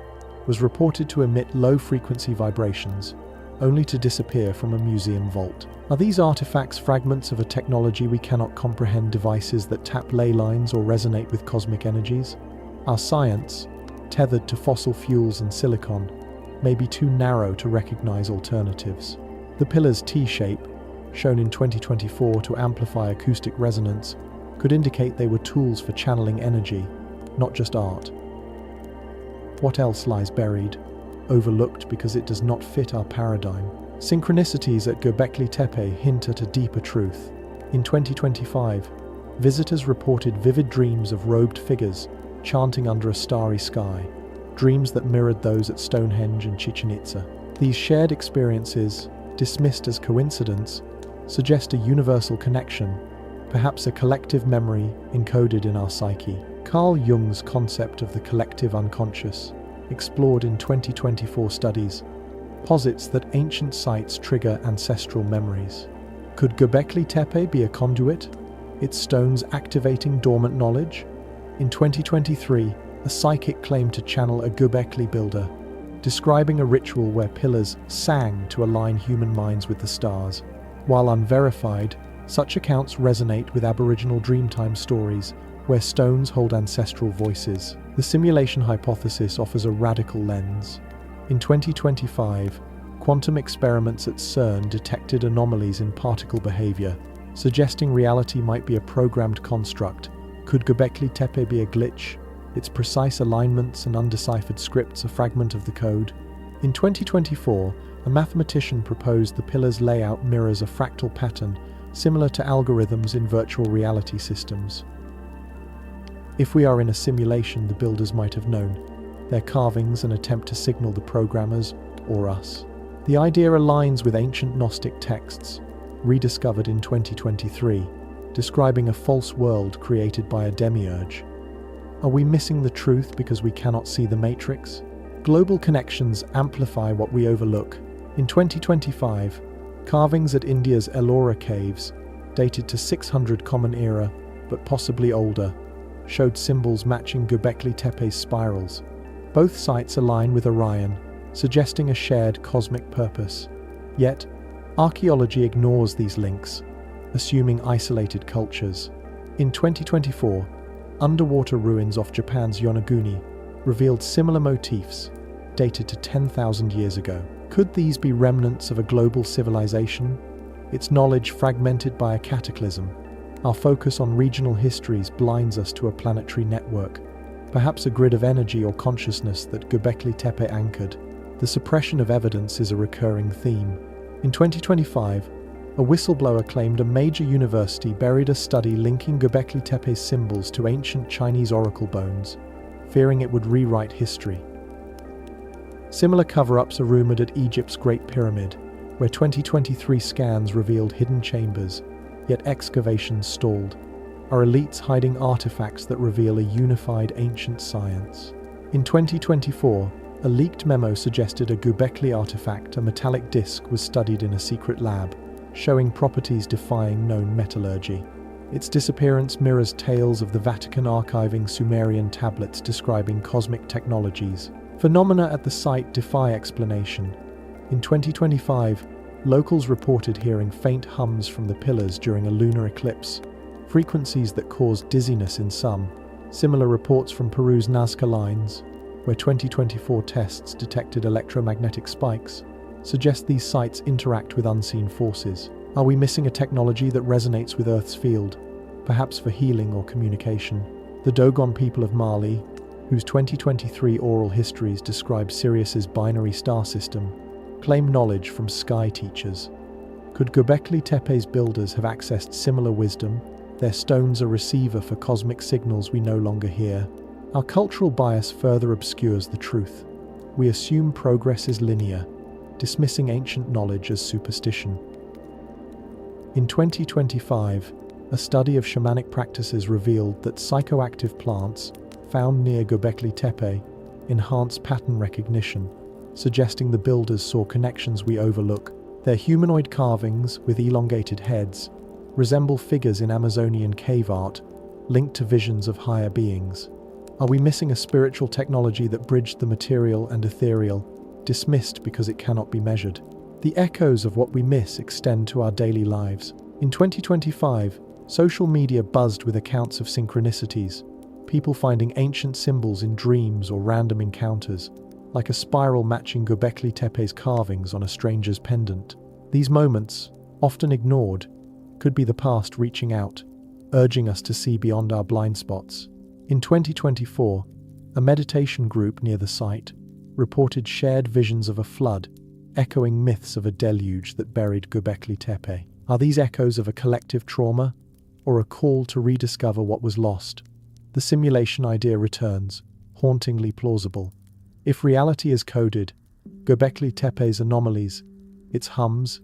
was reported to emit low-frequency vibrations, only to disappear from a museum vault. Are these artifacts fragments of a technology we cannot comprehend, devices that tap ley lines or resonate with cosmic energies? Our science, tethered to fossil fuels and silicon, may be too narrow to recognize alternatives. The pillar's T-shape, shown in 2024 to amplify acoustic resonance, could indicate they were tools for channeling energy, not just art. What else lies buried, overlooked because it does not fit our paradigm? Synchronicities at Göbekli Tepe hint at a deeper truth. In 2025, visitors reported vivid dreams of robed figures chanting under a starry sky, dreams that mirrored those at Stonehenge and Chichen Itza. These shared experiences, dismissed as coincidence, suggest a universal connection, perhaps a collective memory encoded in our psyche. Carl Jung's concept of the collective unconscious, explored in 2024 studies, posits that ancient sites trigger ancestral memories. Could Göbekli Tepe be a conduit, its stones activating dormant knowledge? In 2023, a psychic claimed to channel a Göbekli builder, describing a ritual where pillars sang to align human minds with the stars. While unverified, such accounts resonate with Aboriginal Dreamtime stories, where stones hold ancestral voices. The simulation hypothesis offers a radical lens. In 2025, quantum experiments at CERN detected anomalies in particle behavior, suggesting reality might be a programmed construct. Could Göbekli Tepe be a glitch, its precise alignments and undeciphered scripts a fragment of the code? In 2024, A mathematician proposed the pillar's layout mirrors a fractal pattern similar to algorithms in virtual reality systems. If we are in a simulation, the builders might have known. Their carvings an attempt to signal the programmers, or us. The idea aligns with ancient Gnostic texts, rediscovered in 2023, describing a false world created by a demiurge. Are we missing the truth because we cannot see the matrix? Global connections amplify what we overlook. In 2025, carvings at India's Ellora caves, dated to 600 Common Era, but possibly older, showed symbols matching Göbekli Tepe's spirals. Both sites align with Orion, suggesting a shared cosmic purpose. Yet, archaeology ignores these links, assuming isolated cultures. In 2024, underwater ruins off Japan's Yonaguni revealed similar motifs, dated to 10,000 years ago. Could these be remnants of a global civilization? Its knowledge fragmented by a cataclysm. Our focus on regional histories blinds us to a planetary network, perhaps a grid of energy or consciousness that Göbekli Tepe anchored. The suppression of evidence is a recurring theme. In 2025, a whistleblower claimed a major university buried a study linking Göbekli Tepe's symbols to ancient Chinese oracle bones, fearing it would rewrite history. Similar cover-ups are rumored at Egypt's Great Pyramid, where 2023 scans revealed hidden chambers, yet excavations stalled. Are elites hiding artifacts that reveal a unified ancient science? In 2024, a leaked memo suggested a Göbekli artifact, a metallic disc, was studied in a secret lab, showing properties defying known metallurgy. Its disappearance mirrors tales of the Vatican archiving Sumerian tablets describing cosmic technologies. Phenomena at the site defy explanation. In 2025, locals reported hearing faint hums from the pillars during a lunar eclipse, frequencies that caused dizziness in some. Similar reports from Peru's Nazca lines, where 2024 tests detected electromagnetic spikes, suggest these sites interact with unseen forces. Are we missing a technology that resonates with Earth's field, perhaps for healing or communication? The Dogon people of Mali, whose 2023 oral histories describe Sirius's binary star system, claim knowledge from sky teachers. Could Göbekli Tepe's builders have accessed similar wisdom? Their stones a receiver for cosmic signals we no longer hear. Our cultural bias further obscures the truth. We assume progress is linear, dismissing ancient knowledge as superstition. In 2025, a study of shamanic practices revealed that psychoactive plants found near Göbekli Tepe enhance pattern recognition, suggesting the builders saw connections we overlook. Their humanoid carvings, with elongated heads, resemble figures in Amazonian cave art, linked to visions of higher beings. Are we missing a spiritual technology that bridged the material and ethereal, dismissed because it cannot be measured? The echoes of what we miss extend to our daily lives. In 2025, social media buzzed with accounts of synchronicities, people finding ancient symbols in dreams or random encounters, like a spiral matching Göbekli Tepe's carvings on a stranger's pendant. These moments, often ignored, could be the past reaching out, urging us to see beyond our blind spots. In 2024, a meditation group near the site reported shared visions of a flood, echoing myths of a deluge that buried Göbekli Tepe. Are these echoes of a collective trauma, or a call to rediscover what was lost? The simulation idea returns, hauntingly plausible. If reality is coded, Göbekli Tepe's anomalies, its hums,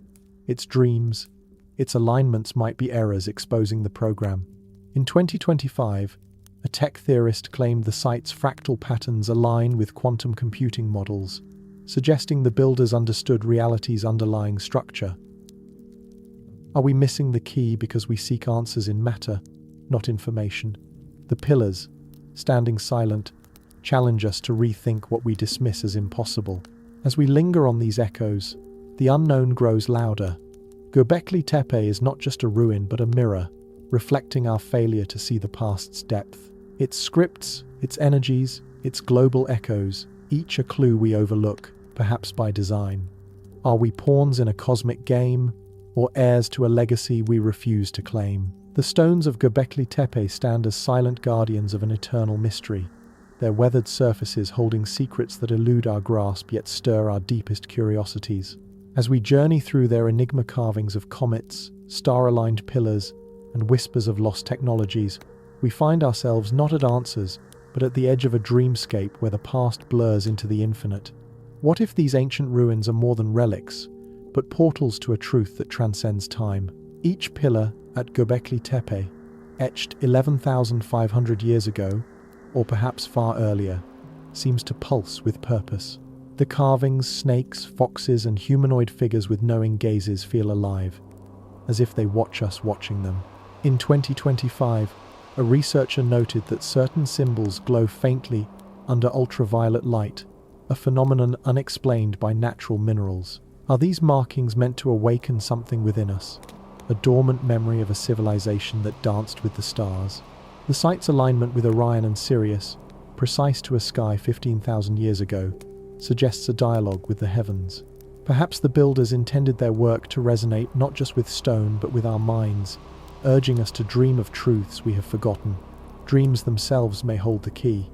its dreams, its alignments might be errors exposing the program. In 2025, a tech theorist claimed the site's fractal patterns align with quantum computing models, suggesting the builders understood reality's underlying structure. Are we missing the key because we seek answers in matter, not information? The pillars, standing silent, challenge us to rethink what we dismiss as impossible. As we linger on these echoes, the unknown grows louder. Göbekli Tepe is not just a ruin but a mirror, reflecting our failure to see the past's depth. Its scripts, its energies, its global echoes, each a clue we overlook, perhaps by design. Are we pawns in a cosmic game, or heirs to a legacy we refuse to claim? The stones of Göbekli Tepe stand as silent guardians of an eternal mystery, their weathered surfaces holding secrets that elude our grasp yet stir our deepest curiosities. As we journey through their enigma carvings of comets, star-aligned pillars, and whispers of lost technologies, we find ourselves not at answers, but at the edge of a dreamscape where the past blurs into the infinite. What if these ancient ruins are more than relics, but portals to a truth that transcends time? Each pillar at Göbekli Tepe, etched 11,500 years ago, or perhaps far earlier, seems to pulse with purpose. The carvings, snakes, foxes, and humanoid figures with knowing gazes feel alive, as if they watch us watching them. In 2025, a researcher noted that certain symbols glow faintly under ultraviolet light, a phenomenon unexplained by natural minerals. Are these markings meant to awaken something within us? A dormant memory of a civilization that danced with the stars? The site's alignment with Orion and Sirius, precise to a sky 15,000 years ago, suggests a dialogue with the heavens. Perhaps the builders intended their work to resonate not just with stone but with our minds, urging us to dream of truths we have forgotten. Dreams themselves may hold the key.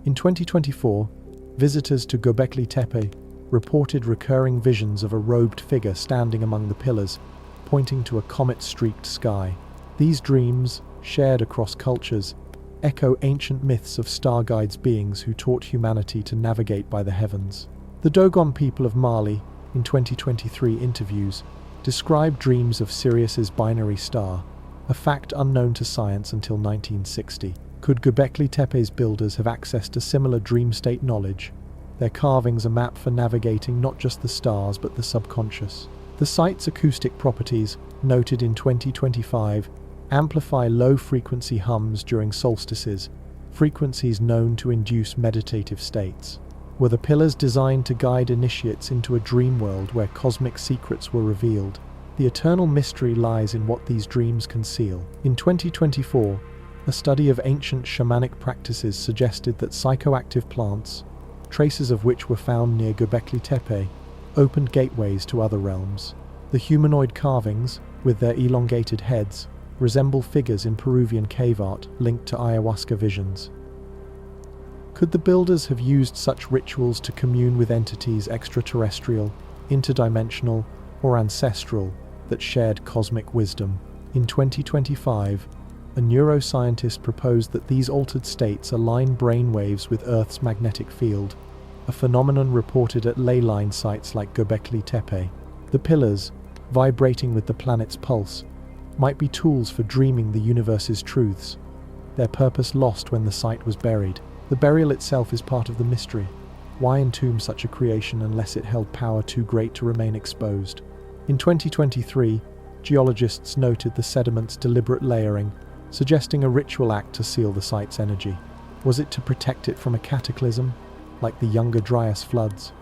In 2024, visitors to Göbekli Tepe reported recurring visions of a robed figure standing among the pillars, pointing to a comet-streaked sky. These dreams, shared across cultures, echo ancient myths of star guides, beings who taught humanity to navigate by the heavens. The Dogon people of Mali, in 2023 interviews, described dreams of Sirius's binary star, a fact unknown to science until 1960. Could Göbekli Tepe's builders have accessed a similar dream state knowledge? Their carvings a map for navigating not just the stars but the subconscious. The site's acoustic properties, noted in 2025, amplify low-frequency hums during solstices, frequencies known to induce meditative states. Were the pillars designed to guide initiates into a dream world where cosmic secrets were revealed? The eternal mystery lies in what these dreams conceal. In 2024, a study of ancient shamanic practices suggested that psychoactive plants, traces of which were found near Göbekli Tepe, opened gateways to other realms. The humanoid carvings, with their elongated heads, resemble figures in Peruvian cave art linked to ayahuasca visions. Could the builders have used such rituals to commune with entities extraterrestrial, interdimensional, or ancestral that shared cosmic wisdom? In 2025, a neuroscientist proposed that these altered states align brainwaves with Earth's magnetic field, a phenomenon reported at ley-line sites like Göbekli Tepe. The pillars, vibrating with the planet's pulse, might be tools for dreaming the universe's truths, their purpose lost when the site was buried. The burial itself is part of the mystery. Why entomb such a creation unless it held power too great to remain exposed? In 2023, geologists noted the sediment's deliberate layering, suggesting a ritual act to seal the site's energy. Was it to protect it from a cataclysm, like the younger Dryas floods,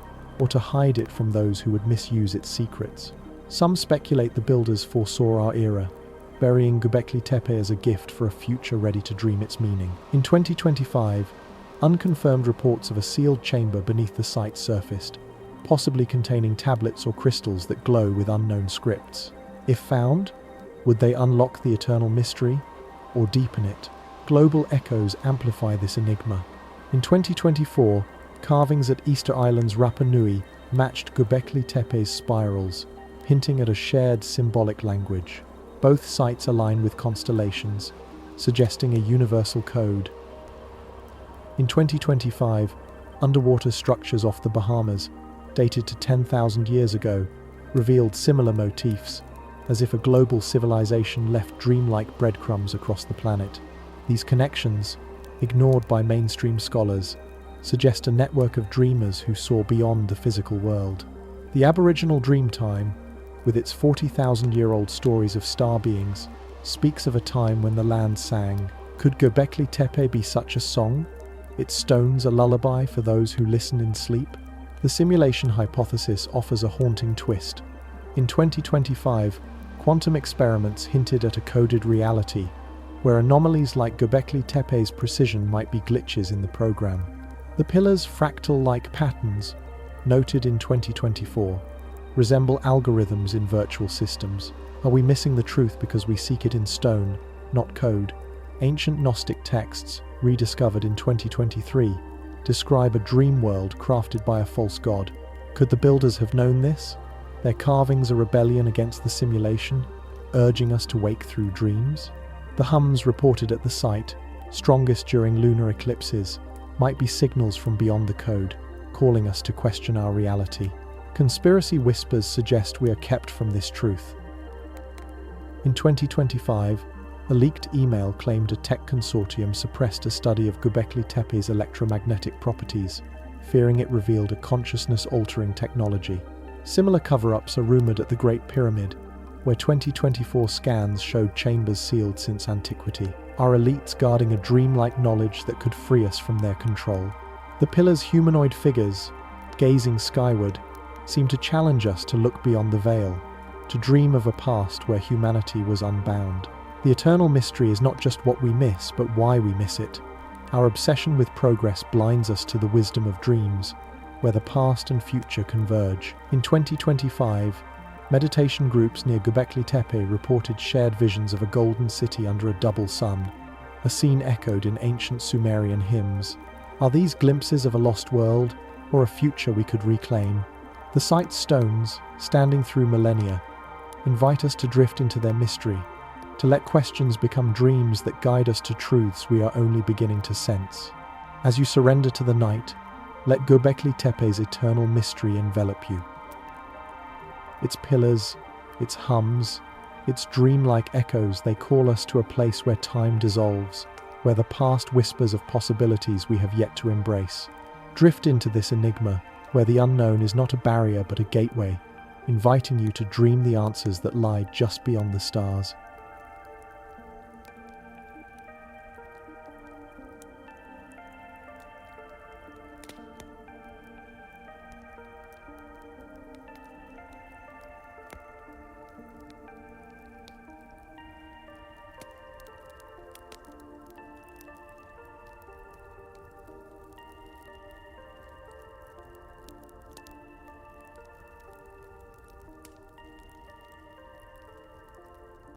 or to hide it from those who would misuse its secrets? Some speculate the builders foresaw our era, burying Göbekli Tepe as a gift for a future ready to dream its meaning. In 2025, unconfirmed reports of a sealed chamber beneath the site surfaced, possibly containing tablets or crystals that glow with unknown scripts. If found, would they unlock the eternal mystery, or deepen it? Global echoes amplify this enigma. In 2024, carvings at Easter Island's Rapa Nui matched Göbekli Tepe's spirals, hinting at a shared symbolic language. Both sites align with constellations, suggesting a universal code. In 2025, underwater structures off the Bahamas, dated to 10,000 years ago, revealed similar motifs, as if a global civilization left dreamlike breadcrumbs across the planet. These connections, ignored by mainstream scholars, suggest a network of dreamers who saw beyond the physical world. The Aboriginal Dreamtime, with its 40,000-year-old stories of star beings, speaks of a time when the land sang. Could Göbekli Tepe be such a song? Its stones a lullaby for those who listen in sleep? The simulation hypothesis offers a haunting twist. In 2025, quantum experiments hinted at a coded reality, where anomalies like Göbekli Tepe's precision might be glitches in the program. The pillars' fractal-like patterns, noted in 2024, resemble algorithms in virtual systems. Are we missing the truth because we seek it in stone, not code? Ancient Gnostic texts, rediscovered in 2023, describe a dream world crafted by a false god, Could the builders have known this? Their carvings a rebellion against the simulation, urging us to wake through dreams? The hums reported at the site, strongest during lunar eclipses, might be signals from beyond the code, calling us to question our reality. Conspiracy whispers suggest we are kept from this truth. In 2025, a leaked email claimed a tech consortium suppressed a study of Göbekli Tepe's electromagnetic properties, fearing it revealed a consciousness-altering technology. Similar cover-ups are rumored at the Great Pyramid, where 2024 scans showed chambers sealed since antiquity. Our elites guarding a dreamlike knowledge that could free us from their control. The pillar's humanoid figures, gazing skyward, seem to challenge us to look beyond the veil, to dream of a past where humanity was unbound. The eternal mystery is not just what we miss, but why we miss it. Our obsession with progress blinds us to the wisdom of dreams, where the past and future converge. In 2025, meditation groups near Göbekli Tepe reported shared visions of a golden city under a double sun, a scene echoed in ancient Sumerian hymns. Are these glimpses of a lost world, or a future we could reclaim? The site's stones, standing through millennia, invite us to drift into their mystery, to let questions become dreams that guide us to truths we are only beginning to sense. As you surrender to the night, let Göbekli Tepe's eternal mystery envelop you. Its pillars, its hums, its dreamlike echoes, they call us to a place where time dissolves, where the past whispers of possibilities we have yet to embrace. Drift into this enigma, where the unknown is not a barrier but a gateway, inviting you to dream the answers that lie just beyond the stars.